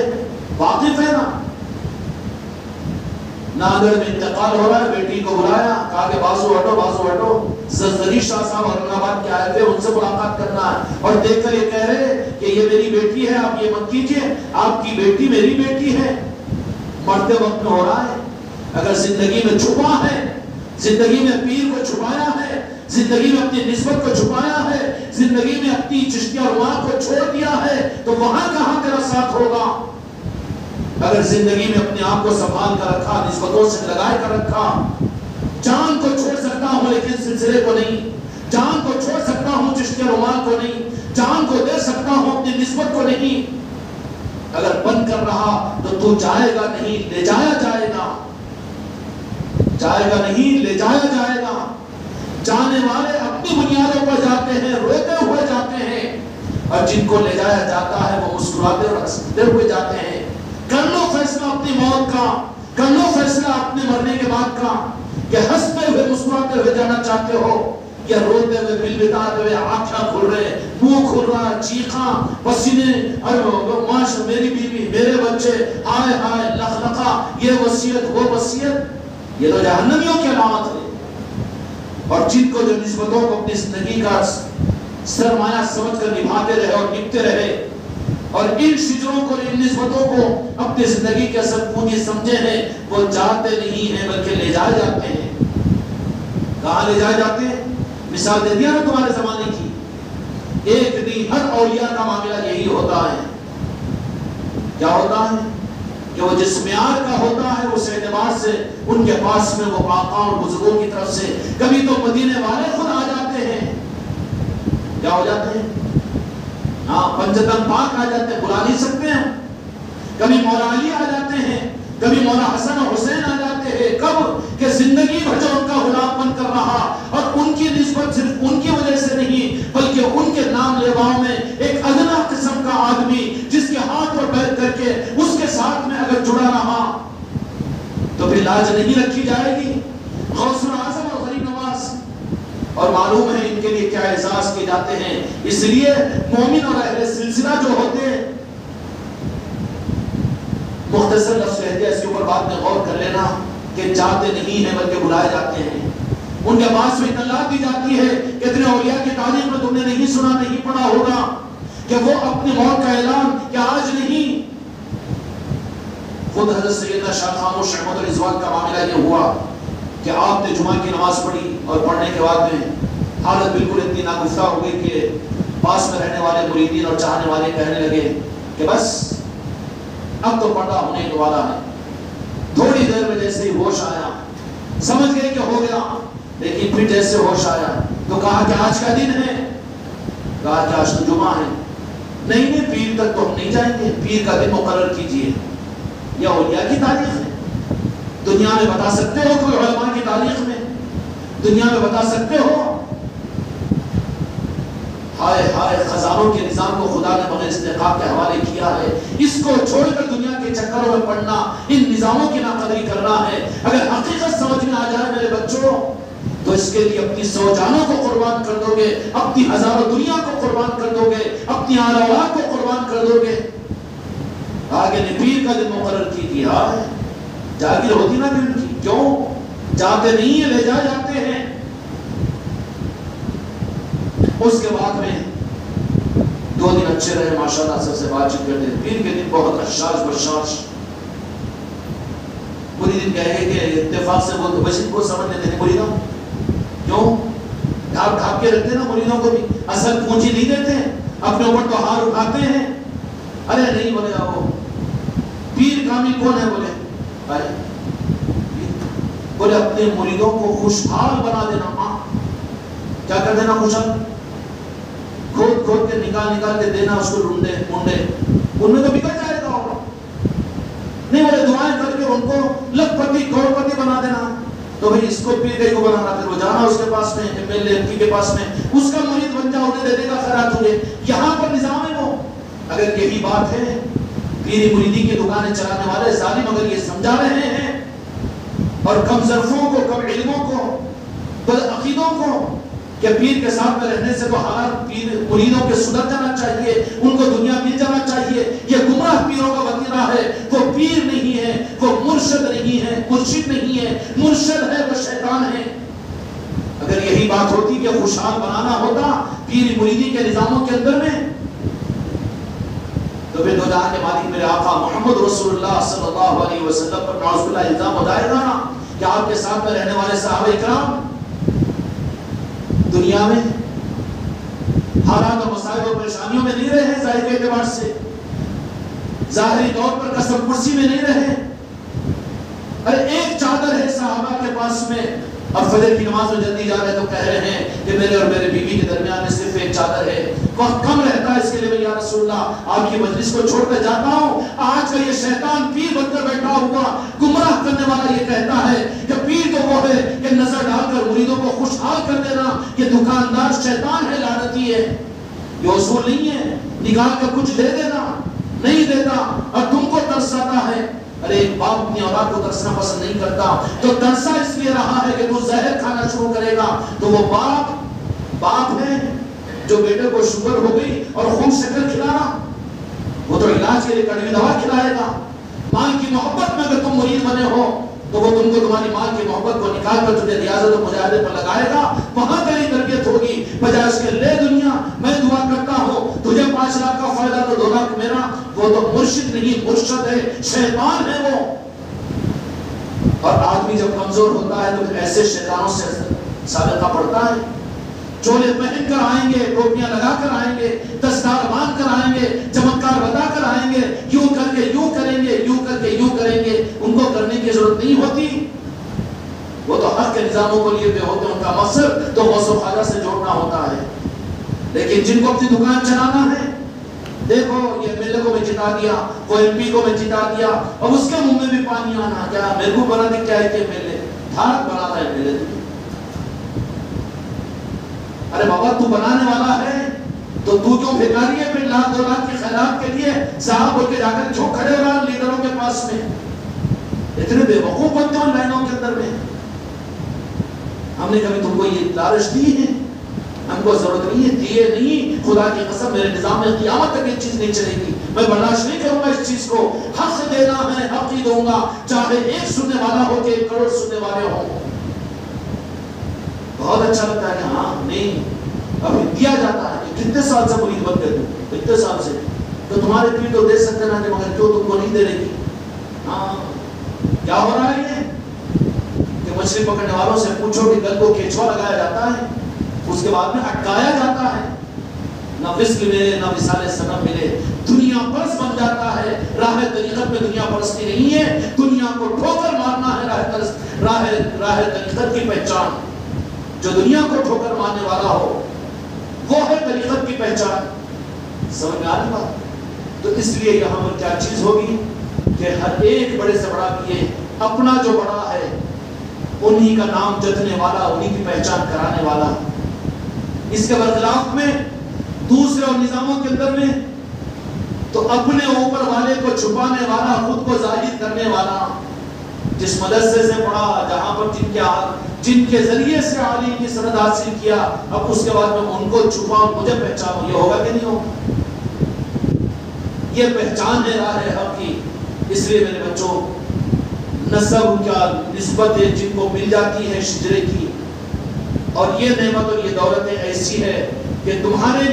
واقف ہے نا، ناگر میں انتقال ہو رہا ہے، بیٹی کو بلایا، کہا کہ بازو ہٹو، زرزری شاہ صاحب اورنگ آباد کے آئے تھے، ان سے ملاقات کرنا ہے، اور دیکھ کر یہ کہہ رہے کہ یہ میری بیٹی ہے، آپ یہ مت کیجیے، آپ کی بیٹی میری بیٹی ہے۔ مرتے وقت میں ہو رہا ہے۔ اگر زندگی میں چھپا ہے، زندگی میں پیر کو چھپایا ہے، زندگی میں اپنی نسبت کو چھپایا ہے، زندگی میں اپنی چشتیہ رواں کو چھوڑ دیا ہے، تو وہاں کہاں تیرا ساتھ ہوگا؟ اگر زندگی میں اپنے آپ کو سنبھال کر رکھا، نسبتوں سے لگائے کر رکھا، جان کو چھوڑ سکتا ہوں لیکن سلسلے کو نہیں، جان کو چھوڑ سکتا ہوں چشتیہ رواں کو نہیں، جان کو دے سکتا ہوں اپنی نسبت کو نہیں، اگر بن کر رہا تو جائے گا نہیں، لے جایا جائے گا، جائے گا نہیں، لے جایا جائے گا۔ جانے والے اپنی بنیادوں پر جاتے ہیں، روتے ہوئے جاتے ہیں، اور جن کو لے جایا جاتا ہے وہ مسکراتے اور ہنستے ہوئے جاتے ہیں۔ کر لو فیصلہ اپنی موت کا، کر لو فیصلہ اپنے مرنے کے بعد کا، کہ ہنستے ہوئے مسکراتے ہوئے جانا چاہتے ہو، یا روتے ہوئے بل بتاتے ہوئے آنکھیں کھل رہے، منہ کھل رہا، چیخاں، پسینے، ماش میری بیوی، میرے بچے، ہائے ہائے، لخلقہ، یہ وصیت وہ وصیت، یہ تو جہنمیوں کی علامت ہے۔ اور جن کو جو نسبتوں کو اپنی زندگی کا سرمایہ سمجھ کر نبھاتے رہے اور نبھتے رہے، اور ان شجروں کو، ان نسبتوں کو اپنی زندگی کے اصل پونجی سمجھے ہیں، وہ جاتے نہیں ہیں بلکہ لے جائے جاتے ہیں۔ کہاں لے جائے جاتے ہیں؟ مثال دے دیا نا تمہارے زمانے کی۔ ایک نہیں، ہر اولیاء کا معاملہ یہی ہوتا ہے۔ کیا ہوتا ہے؟ کہ وہ جس معیار کا ہوتا ہے اس اعتبار سے ان کے پاس میں وہ آقا اور بزرگوں کی طرف سے کبھی تو مدینے والے خود آ جاتے ہیں۔ کیا ہو جاتے ہیں؟ ہاں، پنجتن پاک آ جاتے ہیں، بلا نہیں سکتے ہیں۔ کبھی مولا علی آ جاتے ہیں، کبھی مولا حسن و حسین آ جاتے ہیں۔ کب؟ کہ زندگی بھر جو ان کا غلام بن کر رہا، اور ان کی نسبت صرف ان کی وجہ سے نہیں بلکہ ان کے نام لیواؤں میں ایک ادنا قسم کا آدمی جس کے ہاتھ پر بیٹھ کر کے اس کے ساتھ میں اگر جڑا رہا تو پھر لاج نہیں رکھی جائے گی۔ غوث اعظم اور غریب نواز، اور معلوم ہے ان کے لیے کیا اعزاز کیے جاتے ہیں۔ اس لیے مومن اور اہل سلسلہ جو ہوتے ہیں، مختصر لفظ کہتے ہیں، اس کے اوپر بعد میں غور کر لینا، کہ جاتے نہیں ہیں بلکہ بلائے جاتے ہیں۔ ان کے پاس میں اطلاع دی جاتی ہے، کتنے اولیاء کی تاریخ میں تم نے نہیں سنا، نہیں پڑھا ہوگا کہ وہ اپنی موت کا اعلان کہ آج نہیں۔ خود حضرت سیدنا شاہ خاموش رحمۃ رضوان کا معاملہ یہ ہوا کہ آپ نے جمعہ کی نماز پڑھی، اور پڑھنے کے بعد میں حالت بالکل اتنی ناگفتہ ہو گئی کہ پاس میں رہنے والے مریدین اور چاہنے والے کہنے لگے کہ بس اب تو پردہ ہونے کے والا ہے. تھوڑی دیر میں جیسے ہی ہوش آیا, سمجھ گئے کہ ہو گیا, لیکن پھر جیسے ہوش آیا تو کہا کہ آج کا دن ہے, کہا کہ آج تو جمعہ ہے. نہیں نہیں, پیر تک تو ہم نہیں جائیں گے, پیر کا دن مقرر کیجئے. یہ اولیاء کی تاریخ ہے. دنیا میں بتا سکتے ہو کوئی علماء کی تاریخ میں؟ دنیا میں بتا سکتے ہو؟ ہائے ہائے, خزانوں کے نظام کو خدا نے بغیر استحقاق کے حوالے کیا ہے. اس کو چھوڑ کر دنیا کے چکروں میں پڑنا, ان نظاموں کی ناقدری کرنا ہے. اگر حقیقت سمجھ میں آ جائے میرے بچوں, تو اس کے لیے اپنی 100 جانوں کو قربان کر دو گے, اپنی ہزاروں دنیا کو قربان کر دو گے, اپنی اولاد کو قربان کر دو گے. آگے نے پیر کا دن مقرر کی دیا ہے. جاگیر ہوتی نا بھی ان کی, کیوں جاتے نہیں ہیں, لے جاتے ہیں. اس کے بعد میں 2 دن اچھے رہے ماشاءاللہ, سب سے بات چیت کرتے. پیر کے دن بہت حشاش بشاش. پوری دن کہے کہ اتفاق سے وہ بشید کو سمجھ لیتے ہیں مریدوں, کیوں ڈھاپ ڈھاپ کے رکھتے ہیں نا مریدوں کو بھی, اصل پونجی نہیں دیتے, اپنے اوپر تو ہار اٹھاتے ہیں. ارے نہیں بولے وہ پیر کامل کون ہے, بولے اپنے مریدوں کو خوشحال بنا دینا. کیا کر دینا؟ خوشحال کھود کھود کے نکال کے دینا اس کو ڈھونڈے منڈے, ان میں تو بگڑ جائے گا. نہیں بولے دعائیں کر کے ان کو لکھ پتی کروڑ پتی بنا دینا. تو بھئی اس کو پیر کئی کو بنانا, پھر وہ جانا اس کے پاس میں, M L A M P کے پاس میں, اس کا مرید بن جا, انہیں دے دے گا خیرات تجھے. یہاں پر نظام ہے وہ. اگر یہی بات ہے, پیری مریدی کی دکانیں چلانے والے ظالم اگر یہ سمجھا رہے ہیں, اور کم ظرفوں کو, کم علموں کو, بد عقیدوں کو, کہ پیر کے ساتھ میں رہنے سے تو حالات پیر مریدوں کے سدھر جانا چاہیے, ان کو دنیا مل جانا چاہیے, یہ گمراہ پیروں کا وطیرہ ہے. وہ پیر نہیں ہے, وہ مرشد نہیں ہے, مرشد نہیں ہے, مرشد ہے وہ شیطان ہے. اگر یہی بات ہوتی کہ خوشحال بنانا ہوتا پیر مریدی کے نظاموں کے اندر میں, تو پھر دو جہاں کے مالک میرے آقا محمد رسول اللہ صلی اللہ علیہ وسلم پر نعوذ باللہ الزام ہو جائے گا نا کہ آپ کے ساتھ میں رہنے والے صحابہ اکرام دنیا میں حالات اور مسائل اور پریشانیوں میں نہیں رہے, ظاہر کے اعتبار سے ظاہری طور پر قسم کرسی میں نہیں رہے. ارے ایک چادر ہے صحابہ کے پاس میں, اب فجر کی نماز میں جلدی جا رہے تو کہہ رہے ہیں کہ میرے اور میرے بیوی کے درمیان میں صرف ایک چادر ہے, وقت کم رہتا ہے, اس کے لیے میں یا رسول اللہ آپ کی مجلس کو چھوڑ کر جاتا ہوں. آج کا یہ شیطان پیر بن کر بیٹھا ہوا گمراہ کرنے والا یہ کہتا ہے کہ پیر تو وہ ہے کہ نظر ڈال کر مریدوں کو خوشحال کر دینا, یہ دکاندار شیطان ہے, لعنتی ہے. یہ اصول نہیں ہے نکال کر کچھ دے دینا, نہیں دیتا اور تم کو ترساتا ہے. ارے ایک باپ اپنی اولاد کو ترسنا پسند نہیں کرتا, تو ترسا اس لیے رہا ہے کہ تو زہر کھانا شروع کرے گا. تو وہ باپ ہے جو بیٹے کو شوگر ہو گئی اور خون شکر کھلانا, وہ تو علاج کے لیے کڑوی دوا کھلائے گا. مال کی محبت میں اگر تم مرید بنے ہو تو وہ تم کو تمہاری مال کی محبت کو نکال کر تجھے ریاضت و مجاہدے پر لگائے گا, وہاں تیری تربیت ہوگی. بجائے اس کے لے دنیا, میں دعا کرتا ہوں تجھے 5 لاکھ کا فائدہ تو 2 لاکھ میرا. وہ تو مرشد نہیں, مرشد ہے, شیطان ہے وہ. اور آدمی جب کمزور ہوتا ہے تو پھر ایسے شیطانوں سے سابقہ پڑتا ہے. چولے پہن کر آئیں گے, ٹوپیاں لگا کر آئیں گے, دستار باندھ کر آئیں گے, چمتکار بتا کر آئیں گے, یوں کر کے یوں کریں گے, یوں کر کے یوں کریں گے. ان کو کرنے کی ضرورت نہیں ہوتی, وہ تو حق کے نظاموں کو لیے پہ ہوتے ہیں. ان کا مقصد تو غوث و خواجہ سے جوڑنا ہوتا ہے. لیکن جن کو اپنی دکان چلانا ہے, دیکھو یہ ایم ایل اے کو میں جتا دیا, وہ ایم پی کو میں جتا دیا, اور اس کے منہ میں بھی پانی آنا, کیا میرے کو بنا دے, کیا ہے کہ ایم ایل اے دھارک بناتا ہے ایم ایل اے. ارے بابا تو بنانے والا ہے تو کیوں بھیکاری ہے پھر 1 لاکھ 2 لاکھ کے خیرات کے لیے صاحب بول کے جا کر کیوں کھڑے ہو رہا لیڈروں کے پاس میں؟ اتنے بے وقوف بنتے ہو لائنوں کے اندر میں. ہم نے کبھی تم کو یہ لالچ دی ہے؟ ہم کو ضرورت نہیں ہے, دیے نہیں. خدا کی قسم میرے نظام میں قیامت تک یہ چیز نہیں چلے گی. میں برداشت نہیں کروں گا اس چیز کو. حق دینا ہے, حق ہی دوں گا, چاہے 1 سننے والا ہو کہ 1 کروڑ سننے والے ہوں. بہت اچھا لگتا ہے کہ ہاں نہیں ابھی دیا جاتا ہے. کتنے سال سے مرید بن گئے تم, اتنے سال سے, تو تمہارے پیر تو دے سکتے نا, مگر کیوں تم کو نہیں دے رہی؟ ہاں کیا ہو رہا ہے یہ کہ مچھلی پکڑنے والوں سے پوچھو کہ گل کو کیچوا لگایا جاتا ہے, اس کے بعد میں اٹکایا جاتا ہے. نہ وصل ملے نہ وصال سنم ملے، دنیا پرست بن جاتا ہے۔ راہ طریقت میں دنیا پرستی نہیں ہے، دنیا کو ٹھوکر مارنا ہے راہ طریقت کی پہچان۔ جو دنیا کو ٹھوکر مارنے والا ہو وہ ہے طریقت کی پہچان۔ سمجھ میں آنے بات؟ تو اس لیے یہاں پر کیا چیز ہوگی کہ ہر ایک بڑے سے بڑا بھی اپنا جو بڑا ہے انہی کا نام جتنے والا، انہی کی پہچان کرانے والا۔ اس کے برخلاف میں دوسرے اور نظاموں کے اندر میں تو اپنے اوپر والے کو چھپانے والا، خود کو ظاہر کرنے والا، جس مدرسے سے پڑھا، جہاں پر جن کے ذریعے سے عالم کی سند حاصل کیا، اب اس کے بعد میں ان کو چھپاؤں، مجھے پہچانوں، یہ ہوگا کہ نہیں ہوگا؟ یہ پہچان ہے راہ حق کی۔ اس لیے میرے بچوں، نسب کیا نسبت ہے جن کو مل جاتی ہے شجرے کی، اور یہ نعمت اور یہ دولت ایسی ہے کہ تمہارے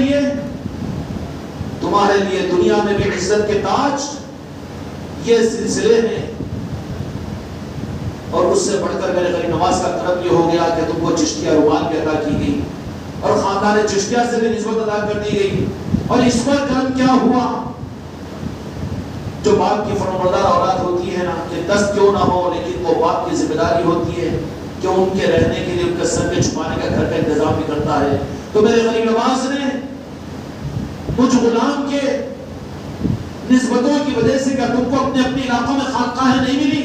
لیے دنیا میں بھی عزت کے تاج یہ سلسلے ہیں۔ اور اس سے بڑھ کر میرے غریب نواز کا کرم یہ ہو گیا کہ تم کو چشتیہ رومان بھی عطا کی گئی، اور خاندان چشتیہ سے بھی نسبت ادا کر دی گئی۔ اور اس پر کرم کیا ہوا؟ جو باپ کی فرمانبردار اولاد ہوتی ہے نا، کہ 10 کیوں نہ ہو لیکن وہ باپ کی ذمہ داری ہوتی ہے کہ ان کے رہنے کے لیے ان کے سر کے چھپانے کا گھر کا انتظام بھی کرتا ہے۔ تو میرے غریب نواز نے مجھ غلام کے نسبتوں کی وجہ سے کیا تم کو اپنے علاقوں میں خانقاہیں نہیں ملی؟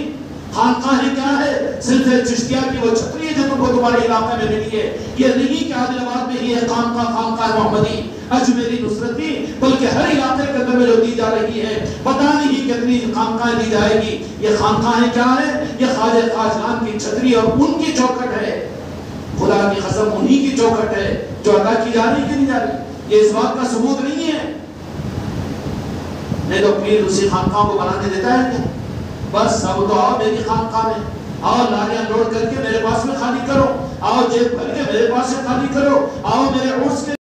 خانقاہیں کیا ہے؟ سلسلہ چشتیہ کی وہ چھتری ہے جو تم کو تمہارے علاقے میں ملی ہے۔ یہ نہیں کہ عادل آباد میں ہی ہے خانقاہ محمدی اجمیری نصرتی، بلکہ ہر علاقے کے اندر میں جو دی جا رہی ہے، پتہ نہیں کتنی خانقاہیں دی جائے گی۔ یہ خانقاہیں کیا ہے؟ یہ خواجہ خواجگان کی چھتری اور ان کی چوکھٹ ہے، خدا کی قسم انہی کی چوکھٹ ہے جو ادا کی جا رہی کہ نہیں جا رہی۔ یہ اس بات کا ثبوت نہیں ہے، نہیں تو پیر اسی خانقاہ کو بنانے دیتا ہے کیا؟ بس اب تو آؤ میری خانقاہ میں، آؤ لاریاں لوڈ کر کے میرے پاس میں خالی کرو، آؤ جیب بھر کے میرے پاس سے خالی کرو، آؤ میرے عرس کے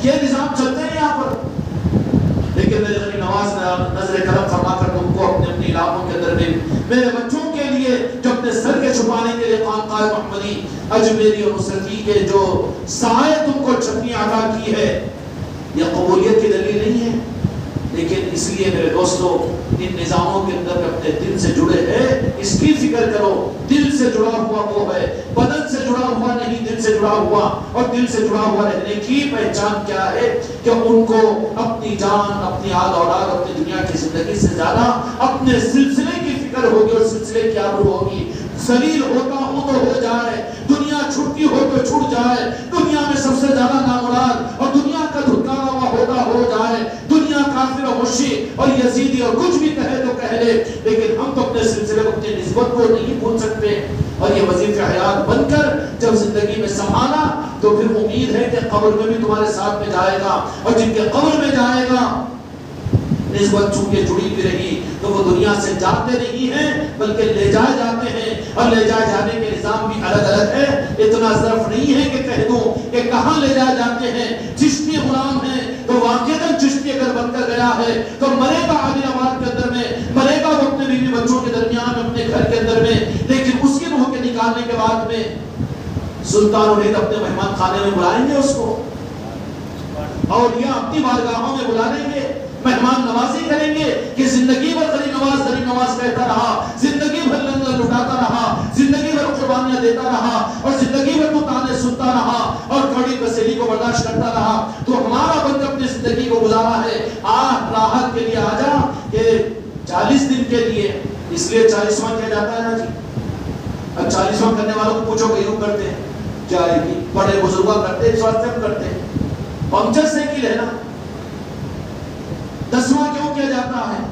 یہ نظام چلتے ہیں یہاں پر۔ لیکن میرے غریب نواز نے نظر کرم فرما کر تم کو اپنے علاقوں کے اندر میں میرے بچوں کے لیے جو اپنے سر کے چھپانے کے لیے خانقاہ محمدی اجمیری اور نصرتی کے جو سائے تم کو چھتری عطا کی ہے، یہ قبولیت کی دلیل نہیں ہے، لیکن اس لیے میرے دوستو ان نظاموں کے اندر اپنے دل سے جڑے ہیں، اس کی فکر کرو۔ دل سے جڑا ہوا وہ ہے، بدن سے جڑا ہوا نہیں، دل سے جڑا ہوا۔ اور دل سے جڑا ہوا رہنے کی پہچان کیا ہے؟ کہ ان کو اپنی جان، اپنی آل اولاد، اپنی دنیا کی زندگی سے زیادہ اپنے سلسلے کی فکر ہوگی اور سلسلے کی آبرو ہوگی۔ ذلیل ہوتا ہوں تو ہو جائے، دنیا چھٹتی ہو تو چھوٹ جائے، دنیا میں سب سے زیادہ نامراد اور دنیا کا دھتکارا ہوا ہوتا ہو جائے، دنیا کافر اور مشرک اور یزیدی اور کچھ بھی کہے تو کہہ لے، لیکن ہم تو اپنے سلسلے کو، اپنی نسبت کو نہیں بھول سکتے۔ اور یہ وظیفہ حیات بن کر جب زندگی میں سنبھالا تو پھر امید ہے کہ قبر میں بھی تمہارے ساتھ میں جائے گا، اور جن کے قبر میں جائے گا نسبت چونکہ جڑی بھی رہی تو وہ دنیا سے جاتے نہیں ہیں بلکہ لے جائے جاتے ہیں، اور لے جائے جانے کے نظام بھی الگ الگ ہے۔ اتنا ظرف نہیں ہے کہ کہہ دوں کہ کہاں لے جائے جاتے ہیں۔ چشتی غلام ہے تو واقعاً چشتی اگر بن کر گیا ہے تو مرے گا عادل آباد کے اندر میں، مرے گا وہ اپنے بیوی بچوں کے درمیان، اپنے گھر کے اندر میں، لیکن اس کی روح کے نکالنے کے بعد میں سلطان الہند اپنے مہمان خانے میں بلائیں گے اس کو، اور یہ اپنی بارگاہوں میں بلا لیں گے، مہمان نوازی کریں گے کہ زندگی بھر غریب نواز کہتا رہا، زندگی بھر لنگر لٹاتا رہا، زندگی بھر قربانیاں دیتا رہا، اور زندگی بھر تو تانے سنتا رہا اور کڑی کسیلی کو برداشت کرتا رہا، تو ہمارا بند اپنی زندگی کو گزارا ہے، راحت کے لیے آجا کہ 40 دن کے لیے، اس لیے 40واں کیا جاتا ہے نا جی۔ اب 40واں کرنے والوں کو پوچھو کہ یوں کرتے ہیں کیا ہے کہ بڑے بزرگاں کرتے ہیں، اس واسطے ہم کرتے ہیں، پنکچر سائیکل ہے نا۔ 10واں کیوں کیا جاتا ہے؟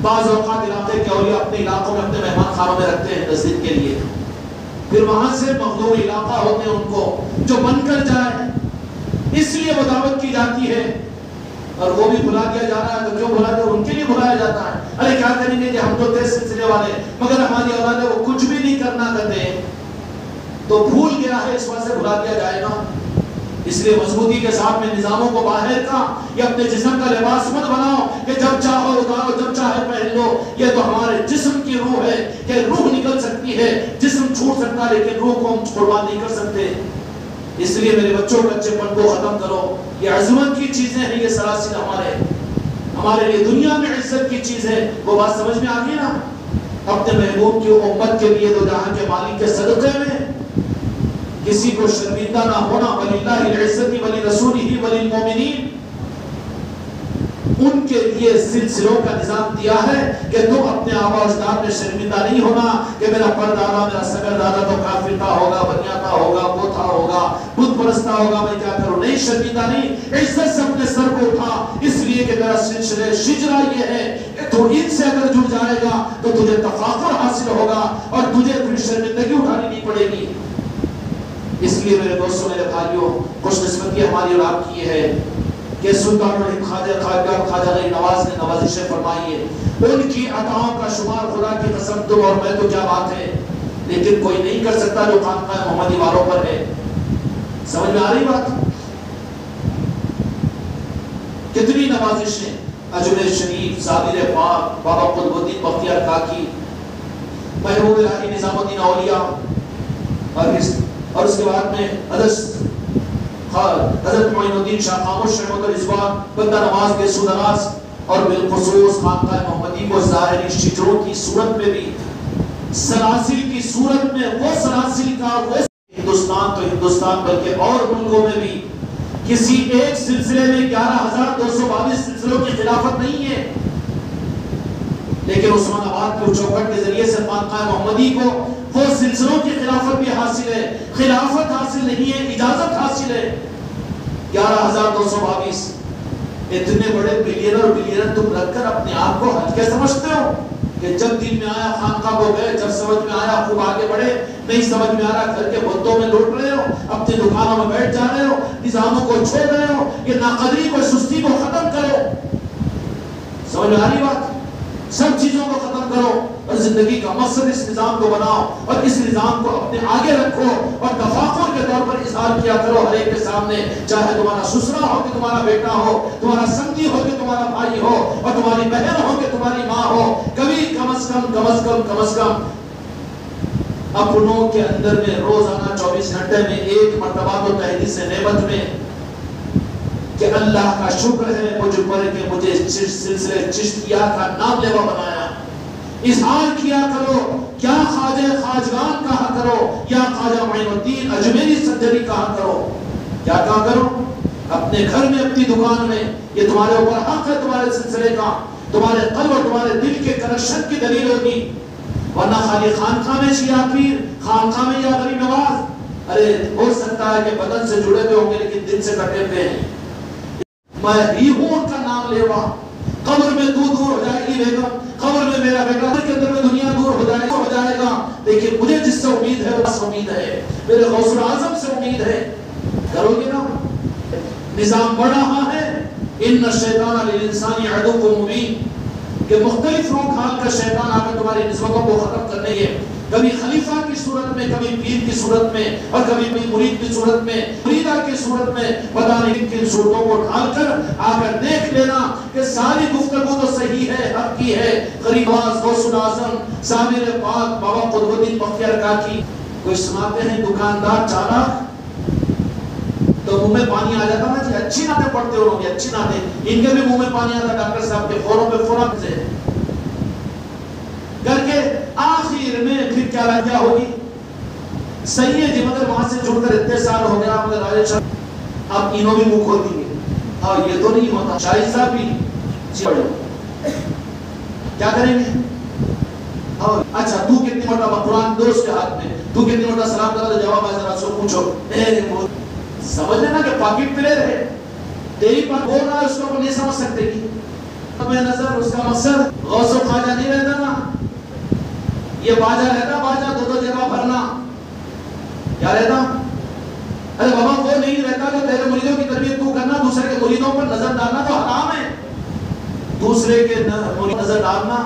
بعض اوقات علاقے کے اولیاء اپنے علاقوں میں اپنے مہمان خانوں میں رکھتے ہیں 10 دن کے لیے، پھر وہاں سے مخدوم علاقہ ہوتے ہیں ان کو جو بن کر جائے، اس لیے وہ دعوت کی جاتی ہے، اور وہ بھی بلا دیا جا رہا ہے تو کیوں بلا دیا؟ ان کے لیے بلایا جاتا ہے۔ ارے کیا کریں گے کہ ہم تو تیز سلسلے والے، مگر ہماری اولاد وہ کچھ بھی نہیں کرنا کرتے، تو بھول گیا ہے اس واسطے بلا دیا جائے گا۔ اس لیے مضبوطی کے ساتھ میں نظاموں کو باہر کا یا اپنے جسم کا لباس مت بناؤ کہ جب چاہو اتارو، جب چاہے پہن لو۔ یہ تو ہمارے جسم کی روح ہے کہ روح نکل سکتی ہے، جسم چھوٹ سکتا ہے لیکن روح کو ہم قربان نہیں کر سکتے۔ اس لیے میرے بچوں بچے پن کو ختم کرو۔ یہ عظمت کی چیزیں ہیں، یہ سراسر ہمارے لیے دنیا میں عزت کی چیز ہے۔ وہ بات سمجھ میں آ گئی نا؟ اپنے محبوب کی امت کے لیے دو جہاں کے مالک کے صدقے میں کسی کو شرمندہ نہ ہونا، وَلِلَّهِ الْعِزَّةِ وَلِرَسُولِهِ وَلِلْمُؤْمِنِينَ، ان کے لیے سلسلوں کا نظام دیا ہے کہ تم اپنے آبا و اجداد میں شرمندہ نہیں ہونا کہ میرا پردادا میرا سگر دادا تو کافر تھا ہوگا، بنیاتا ہوگا، وہ تھا ہوگا، بت پرستا ہوگا، میں کیا کروں؟ نہیں، شرمندہ نہیں، عزت سے اپنے سر کو اٹھا، اس لیے کہ میرا سلسلہ شجرا یہ ہے کہ تو ان سے اگر جڑ جائے گا تو تجھے تفاخر حاصل ہوگا اور تجھے پھر شرمندگی اٹھانی نہیں پڑے گی۔ اس لیے میرے دوستوں، میرے بھائیوں، خوش نسبتی ہماری اور آپ کی یہ ہے کہ سلطان الہند خواجہ غریب نواز نے نوازشیں فرمائی ہے، ان کی عطاؤں کا شمار خدا کی قسم تم اور میں تو کیا بات ہے، لیکن کوئی نہیں کر سکتا جو خانقاہ محمدی والوں پر ہے۔ سمجھ میں آ رہی بات؟ کتنی نوازشیں، اجمیر شریف، زاویہ پاک، بابا قطب الدین بختیار کاکی، محبوب الہی نظام الدین اولیاء، اور اس کے بعد میں حضرت معین الدین شاہ خاموش رحمۃ الرضوان، بندہ نواز کے سودراز، اور بالخصوص خانقاہ محمدی کو ظاہری شجروں کی صورت میں بھی، سلاسل کی صورت میں، وہ سلاسل کا وہ ہندوستان تو ہندوستان بلکہ اور ملکوں میں بھی کسی ایک سلسلے میں 11,222 سلسلوں کی خلافت نہیں ہے، لیکن عثمان آباد کے چوکھٹ کے ذریعے سے خانقاہ محمدی کو وہ سلسلوں کی خلافت بھی حاصل ہے۔ خلافت حاصل نہیں ہے، اجازت حاصل ہے۔ 11,222 اتنے بڑے بلینر تم رکھ کر اپنے آپ کو ہلکے سمجھتے ہو کہ جب دل میں آیا خانقاہ کو گئے، جب سمجھ میں آیا خوب آگے بڑھے، نہیں سمجھ میں آ رہا گھر کے بتوں میں لوٹ رہے ہو، اپنی دکانوں میں بیٹھ جا رہے ہو، نظاموں کو چھوڑ رہے ہو۔ یہ ناقدری کو، سستی کو ختم کرو۔ سمجھ میں آ رہی بات؟ سب چیزوں کو ختم کرو اور زندگی کا مقصد اس نظام کو بناؤ اور اس نظام کو اپنے آگے رکھو اور تفاخر کے طور پر اظہار کیا کرو ہر ایک کے سامنے، چاہے تمہارا سسرا ہو کہ تمہارا بیٹا ہو، تمہارا سنگی ہو کہ تمہارا بھائی ہو، اور تمہاری بہن ہو کہ تمہاری ماں ہو، کبھی کم از کم اپنوں کے اندر میں روزانہ 24 گھنٹے میں ایک مرتبہ تو تحدیث نعمت میں کہ اللہ کا شکر ہے مجھ پر کہ مجھے سلسلے چشتیہ کا نام لیوا بنایا، اظہار کیا کرو، کیا خواجہ خواجگان کہا کرو، یا خواجہ معین الدین اجمیری سنجری کہا کرو۔ کیا کہا کرو؟ اپنے گھر میں، اپنی دکان میں، یہ تمہارے اوپر حق ہے تمہارے سلسلے کا، تمہارے قلب اور تمہارے دل کے کنیکشن کی دلیل ہوگی، ورنہ خالی خانقاہ میں شیعہ پیر، خانقاہ میں یا غریب نواز، ارے ہو سکتا ہے کہ بدن سے جڑے ہوئے ہوں گے لیکن دل سے کٹے ہوئے ہیں۔ میں ہی ہوں ان کا نام لیوا، قبر میں تو دور ہو جائے گی بیگم، قبر میں میرا بیٹا، قبر کے اندر میں دنیا دور ہو جائے گا، لیکن مجھے جس سے امید ہے بس امید ہے، میرے غوث العظم سے امید ہے۔ کرو گے نا؟ نظام بڑھ رہا ہے، ان الشیطان للانسان عدو مبین، کہ مختلف روح کھال کر شیطان آ کر تمہاری نسبتوں کو ختم کرنے ہے، کبھی خلیفہ کی صورت میں، کبھی پیر کی صورت میں، اور کبھی مرید کی صورت میں، مریدہ کی صورت میں، پتہ نہیں کن صورتوں کو ڈھال کر آ کر دیکھ لینا کہ ساری گفتگو تو صحیح ہے، حق کی ہے۔ غریب نواز، غوث العظم، سامر پاک، بابا قطب الدین بختیار کاکی، کوئی سناتے ہیں دکاندار چالاک، تو منہ میں پانی آ جاتا نا جی، اچھی نعتیں پڑھتے ہو گے، اچھی نعتیں، ان کے بھی منہ میں پانی آتا ڈاکٹر صاحب کے فوروں پہ فوراً سے کر کے آخر میں پھر کیا ہوگی؟ صحیح ہے جی، مگر وہاں سے جڑ کر اتنے سال ہو گیا، مگر راجہ صاحب آپ انہوں بھی منہ کھول دیں گے، اور یہ تو نہیں ہوتا، شاہد صاحب بھی جی پڑھو کیا کریں گے؟ اور اچھا تو کتنی مرتبہ قرآن دوست کے ہاتھ میں، تو کتنی مرتبہ سلام کرو تو جواب ہے، ذرا سو پوچھو، سمجھ لینا کہ پاکٹ پلیر ہے، تیری پاک بول رہا ہے، اس کو نہیں سمجھ سکتے کی میں نظر، اس کا مقصد غوث و خواجہ نہیں رہتا نا، یہ باجا رہتا، باجا دو جگہ بھرنا، کیا رہتا؟ ارے بابا وہ نہیں رہتا کہ تیرے مریدوں کی تربیت تو کرنا، دوسرے کے مریدوں پر نظر ڈالنا تو حرام ہے، دوسرے کے نظر ڈالنا،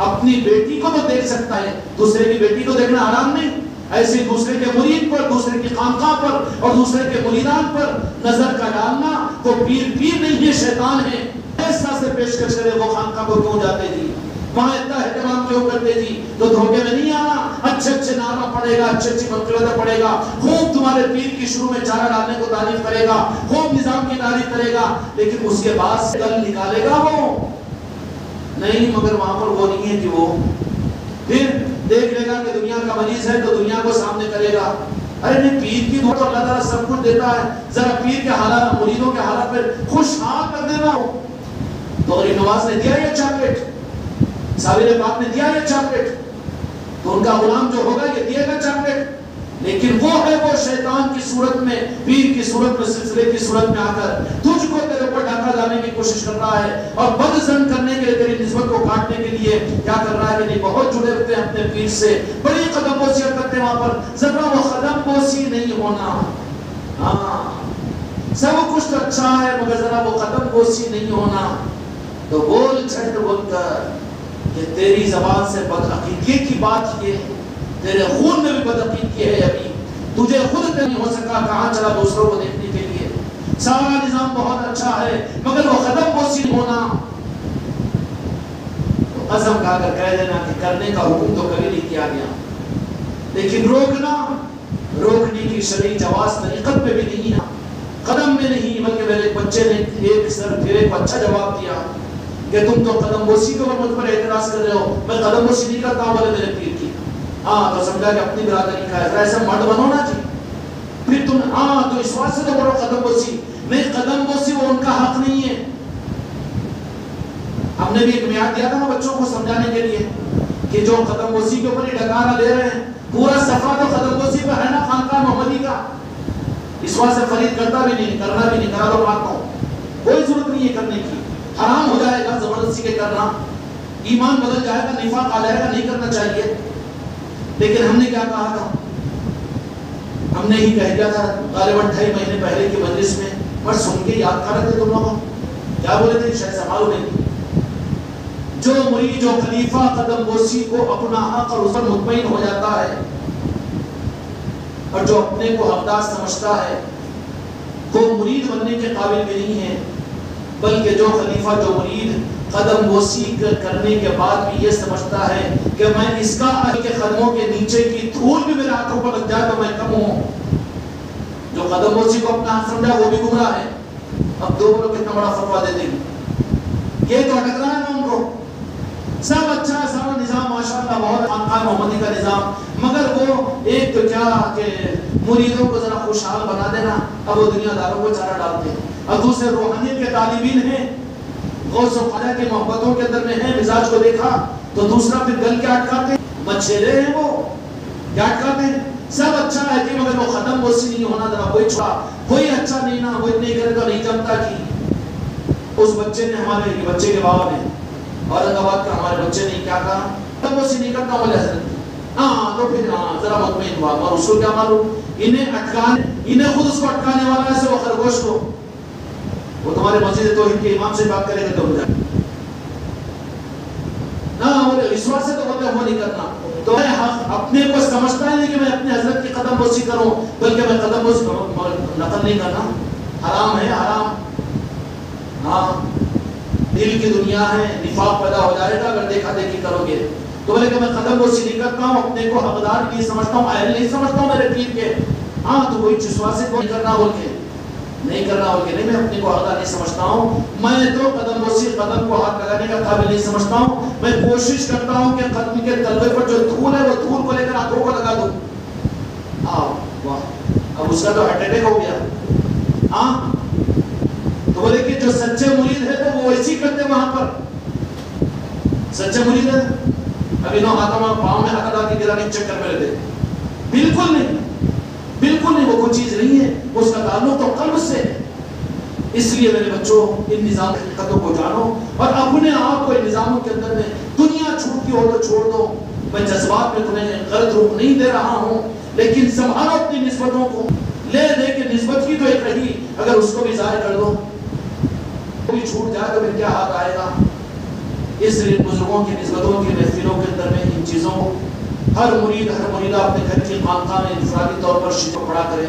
اپنی بیٹی کو تو دیکھ سکتا ہے، دوسرے کی بیٹی کو دیکھنا حرام نہیں، ایسے دوسرے کے مرید پر، دوسرے کی خانقاہ پر اور دوسرے کے مریدان پر نظر کا ڈالنا، وہ پیر نہیں ہے، شیطان ہے۔ ایسا سے پیشکش کرے وہ خانقاہ کو کیوں جاتے جی، وہاں اتنا اہتمام کیوں کرتے جی؟ تو دھوکے میں نہیں آنا، اچھے نعرہ پڑے گا، اچھی منقبتیں پڑے گا، خوب تمہارے پیر کی شروع میں چارہ ڈالنے کو تعریف کرے گا، خوب نظام کی تعریف کرے گا، لیکن اس کے بعد سے گل نکالے گا وہ نہیں، مگر وہاں پر وہ نہیں ہے کہ وہ پھر دیکھ لے گا کہ دنیا کا مریض ہے تو دنیا کو سامنے کرے گا۔ ارے نہیں، پیر کی دعا تو اللہ تعالیٰ سب کچھ دیتا ہے، ذرا پیر کے حالات، مریدوں کے حالات پر خوشحال کر دینا ہو۔ تو غریب نواز نے دیا یہ چاکلیٹ، صابر پاک نے دیا یہ چاکلیٹ، تو ان کا غلام جو ہوگا یہ دے گا چاکلیٹ، لیکن وہ ہے وہ شیطان کی صورت میں، پیر کی صورت میں، سلسلے کی صورت میں آ کر تجھ کو تیرے اوپر ڈھکا لانے کی کوشش کر رہا ہے، اور بد ظن کرنے کے لیے، تیری نسبت کو کاٹنے کے لیے کیا کر رہا ہے کہ نہیں بہت جڑے ہوتے ہیں اپنے پیر سے، بڑی قدم بوسیاں کرتے ہیں وہاں پر، ذرا وہ قدم بوسی نہیں ہونا۔ ہاں سب کچھ تو اچھا ہے مگر ذرا وہ قدم بوسی نہیں ہونا۔ تو بول جھٹ بول کر کہ تیری زبان سے بدعقیدگی کی بات یہ، تیرے خون میں بھی بدعقیدگی ہے، ابھی تجھے خود نہیں ہو سکا، کہاں چلا دوسروں کو دیکھنے کے لیے، سارا نظام بہت اچھا ہے مگر وہ قدم بوسی ہونا۔ تو قسم کھا کر کہہ دینا کہ کرنے کا حکم تو کبھی نہیں کیا گیا، لیکن روکنے کی شرعی جواز طریقت میں بھی نہیں ہے، قدم میں نہیں، بلکہ میرے بچے نے ایک سر پھیرے کو اچھا جواب دیا کہ تم تو قدم بوسی کے اوپر مجھ پر اعتراض کر رہے ہو، میں قدم بوسی نہیں کرتا ہوں بولے میرے پیر کی۔ ہاں تو سمجھا کہ اپنی برادری کا ہے، ایسا مرد بنو نا جی، پھر تم تو اس واسطے تو کرو قدم بوسی، نہیں قدم بوسی وہ ان کا حق نہیں ہے۔ ہم نے بھی ایک میعاد دیا تھا نا بچوں کو سمجھانے کے لیے کہ جو قدم بوسی کے اوپر ہی ڈکارا لے رہے ہیں، پورا صفحہ تو قدم بوسی پہ ہے نا خانقاہ محمدی کا، اس واسطے فرید کرتا بھی نہیں، کرنا بھی نہیں، کرا دو بات کو، کوئی ضرورت نہیں ہے کرنے کی، حرام ہو جائے گا زبردستی کے کرنا، ایمان بدل جائے گا، نفاق آ جائے گا، نہیں کرنا چاہیے۔ لیکن ہم نے کیا کہا تھا؟ ہم نے ہی کہہ دیا تھا غالباً 2.5 مہینے پہلے کی مجلس میں، پر سن کے یاد کر رہے تھے تم لوگ، کیا بولے تھے؟ شاید سنبھالو نہیں، جو مرید، جو خلیفہ قدم بوسی کو اپنا حق اور اس پر مطمئن ہو جاتا ہے، اور جو اپنے کو حقدار سمجھتا ہے، وہ مرید بننے کے قابل بھی نہیں ہے، بلکہ جو خلیفہ، جو مرید قدم بوسی کرنے کے بعد بھی یہ سمجھتا ہے کہ میں اس کا کے قدموں کے نیچے کی دھول بھی میرے ہاتھوں پر لگ جائے تو میں کم ہوں، جو قدم بوسی کو اپنا حق سمجھا وہ بھی گمراہ ہے۔ اب دو لوگ کتنا بڑا فتویٰ دے دیں گے، یہ تو اٹک رہا ہے نا ان کو، سب اچھا ہے، سارا نظام ماشاءاللہ بہت خانقاہ محمدی کا نظام، مگر وہ ایک تو کیا کہ مریدوں کو ذرا خوشحال بنا دینا، اب وہ دنیا داروں کو چارہ ڈالتے ہیں، اور دوسرے روحانیت کے طالبین ہیں، غوث و خواجہ کی محبتوں کے اندر میں ہیں، مزاج کو دیکھا تو دوسرا پھر گل کیا اٹکاتے ہیں، مچھیرے ہیں وہ کیا اٹکاتے ہیں، سب اچھا ہے کہ مگر وہ قدم بوسی نہیں ہونا، ذرا کوئی چھوڑا، کوئی اچھا نہیں نا، وہ اتنے کرے تو نہیں جمتا کی۔ اس بچے نے، ہمارے بچے کے بابا نے، اورنگ آباد کا ہمارے بچے نے کیا کہا، قدم بوسی نہیں کرتا بولے حضرت، ہاں تو پھر ہاں ذرا مطمئن ہوا، اور اس کو کیا معلوم، انہیں خود اس کو اٹکانے والا ہے، سے وہ خرگوش کو، وہ تمہارے مسجد توحید کے امام سے بات کرے گا تو ہو جائے نا، بولے وشواس سے تو بولے وہ نہیں کرنا، تو میں اپنے کو سمجھتا ہے کہ میں اپنے حضرت کی قدم بوسی کروں، بلکہ میں قدم بوسی نقل نہیں کرنا، حرام ہے، حرام۔ ہاں دل کی دنیا ہے، نفاق پیدا ہو جائے گا اگر دیکھا دیکھی کرو گے، تو بولے کہ میں قدم بوسی نہیں کرتا ہوں، اپنے کو حقدار نہیں سمجھتا ہوں، اہل نہیں سمجھتا ہوں میرے پیر کے، ہاں تو کوئی وشواس سے نہیں کرنا بول کے، نہیں کرنا ہو کہ نہیں، میں اپنے کو حقدار نہیں سمجھتا ہوں، میں تو قدم بوسی، قدم کو ہاتھ لگانے کا قابل نہیں سمجھتا ہوں، میں کوشش کرتا ہوں کہ قدم کے تلوے پر جو دھول ہے وہ دھول کو لے کر آنکھوں کو لگا دوں۔ واہ، اب اس کا تو ہارٹ اٹیک ہو گیا۔ ہاں تو بولے کہ جو سچے مرید ہے تو وہ ایسی کرتے وہاں پر، سچے مرید ہے ابھی نو ہاتھوں میں پاؤں میں ہاتھ ڈال کے گرانے چکر میں رہتے، بالکل نہیں، بالکل نہیں، وہ کوئی چیز نہیں ہے، اس کا تعلق تو قلب سے ہے۔ اس لیے میرے بچوں ان نظام حقیقتوں کو جانو اور اپنے آپ کو ان نظاموں کے اندر میں، دنیا چھوٹتی ہو تو چھوڑ دو، میں جذبات میں تمہیں غلط روح نہیں دے رہا ہوں، لیکن سنبھالو اپنی نسبتوں کو، لے دے کے نسبت کی تو ایک رہی، اگر اس کو بھی ظاہر کر دو کوئی چھوٹ جائے تو پھر کیا ہاتھ آئے گا۔ اس لیے بزرگوں کی نسبتوں کی محفلوں کے اندر میں ان چیزوں کو ہر مریدہ اپنے گھر کی خانقاہ میں انفرادی طور پر شریف پڑھا کرے.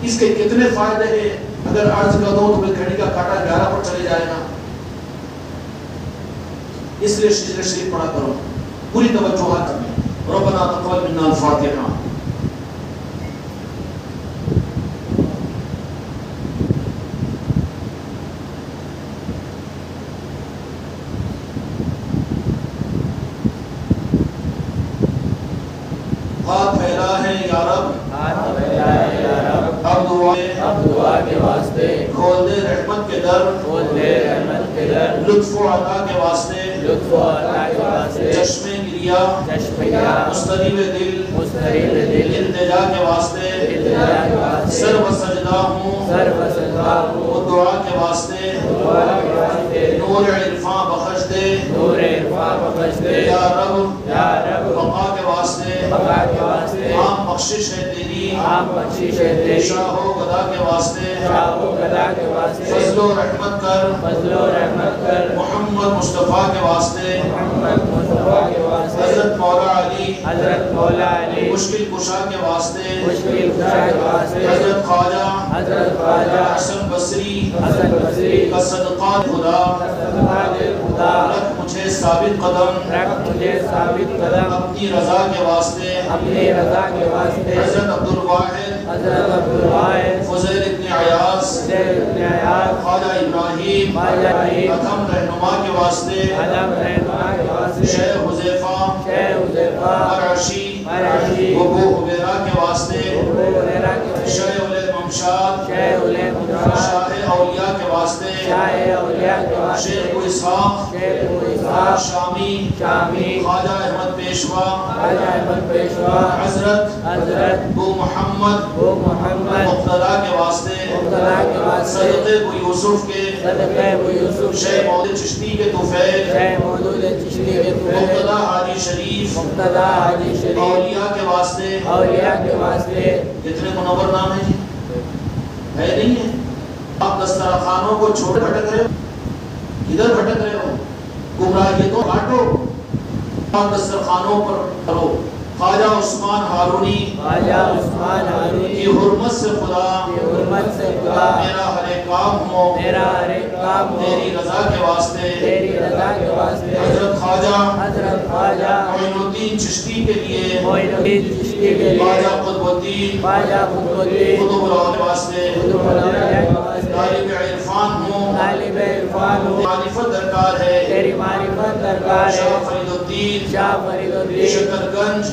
اس کے کتنے فائدے ہیں اگر عرض کر دوں تو گھڑی کا کاٹا 11 پر چلے جائے گا. اس لیے شریف پڑھا کرو پوری توجہ کریں. ربنا تقبل منا الفاتحہ. ہاتھ پھیلا ہے یا رب، اب دعا کے واسطے کھول دے رحمت کے در، لطف و عطا کے واسطے چشمے گریا مستریب دل التجا کے واسطے سر و سجدہ ہوں و دعا کے واسطے نور عرفاں بخش دے یا رب، بقا کے واسطے عام بخشش ہے تیری، شاہ و گدا کے واسطے فضل و رحمت کر محمد مصطفیٰ کے واسطے حضرت مولا علی مشکل کشا کے واسطے حضرت خواجہ حسن بصری کا صدقہ خدا رکھ مجھے ثابت قدم اپنی رضا کے واسطے حضرت عبدالواحد فضیل ابن عیاض خواجہ ابراہیم ادھم رہنما کے واسطے شیخ حذیفہ مرعشی ابو حبیرہ کے واسطے شیخ ممشاد شاہ اولیاء کے واسطے شیخ ابو اسحاق شامی خواجہ احمد پیشوا حضرت ابو محمد مقتدہ کے واسطے صدق ابو یوسف کے شیخ مولود چشتی کے طفیل مقتدہ حاجی شریف اولیاء کے واسطے. کتنے منور نام ہیں جی؟ ہے نہیں ہے؟ آپ دسترخوانوں کو چھوڑ بھٹک رہے ہو، ادھر بھٹک رہے ہو، گمراہی تو کاٹو، آپ دسترخوانوں پر کرو. خواجہ عثمان ہارونی کی حرمت سے خدا میرا ہر ایک کام ہو تیری رضا کے واسطے. حضرت خواجہ معین الدین چشتی کے لیے خواجہ قطب الدین قطب العلم واسطے طالب عرفان ہوں معرفت درکار ہے. شاہ فرید الدین شکرگنج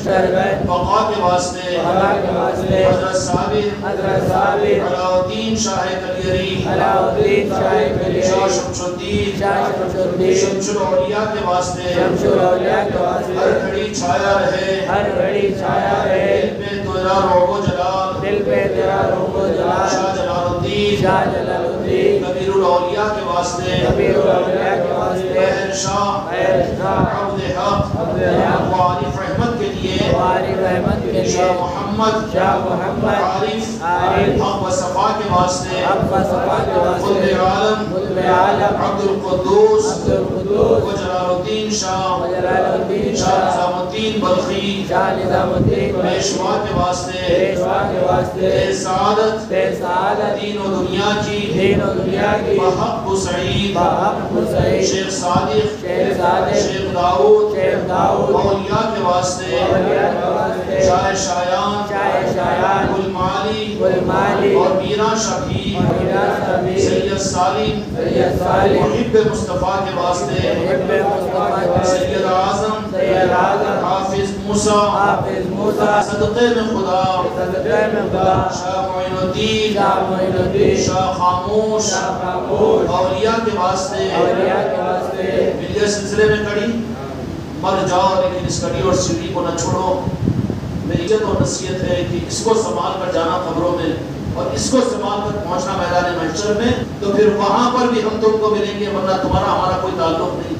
بقا کے واسطے حضرت صابر علاء الدین شاہ کلیری شاہ شمش الدین شمش الاولیاء کے واسطے ہر گھڑی چھایا رہے دل پہ تیرا روح و جلال شاہ جلال الدین کبیر الاولیاء کے واسطے بہر شاہ عبد حق وعارف رحمت کے لیے شاہ محمد عارف حق و صفا کے واسطے قطب عالم عبد القدوس و جلال الدین شاہ نظام الدین بلخی پیشوا کے واسطے سعادت دین و دنیا کی بحق سعید شیخ صادق شیخ داؤد اولیاء کے واسطے شاہ شایان گلمالی اور میرا شفیع سید سالم محب مصطفیٰ کے واسطے سید اعظم حافظ موسیٰ صدقے میں خدا شاہ معین الدین شاہ خاموش اولیاء کے واسطے. ملیہ سلسلے میں کڑی مر جاؤ لیکن اس کڑی اور سیڑھی کو نہ چھوڑو. میری عزت اور نصیحت ہے کہ اس کو سنبھال کر جانا قبروں میں اور اس کو سنبھال کر پہنچنا میدان محشر میں، تو پھر وہاں پر بھی ہم تم کو ملیں گے، ورنہ تمہارا ہمارا کوئی تعلق نہیں.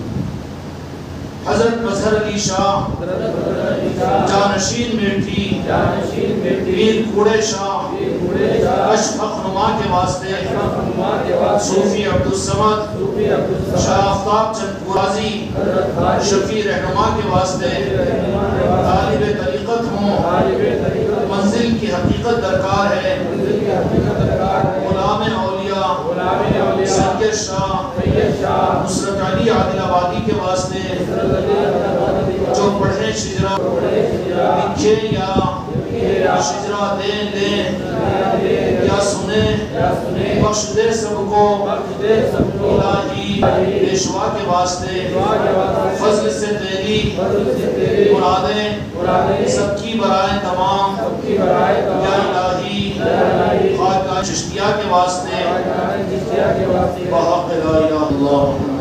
حضرت مظہر علی شاہ جانشین میٹھی پیر کوڑے شاہ اشفق نما کے واسطے صوفی عبدالصمد شاہ آفتاب چند قرازی شفیع رہنما کے واسطے طالب طریقت ہوں منزل کی حقیقت درکار ہے غلام اولیاء سید شاہ نصرت علی عادل آبادی کے واسطے جو پڑھیں شجرہ لکھے یا شجرہ دیں یا سنیں بخش دے سب کو الہی پیشوا کے واسطے فضل سے تیری مرادیں سب کی برائیں تمام یا الہی خواجہ چشتیہ کے واسطے بحق لا الہ الا اللہ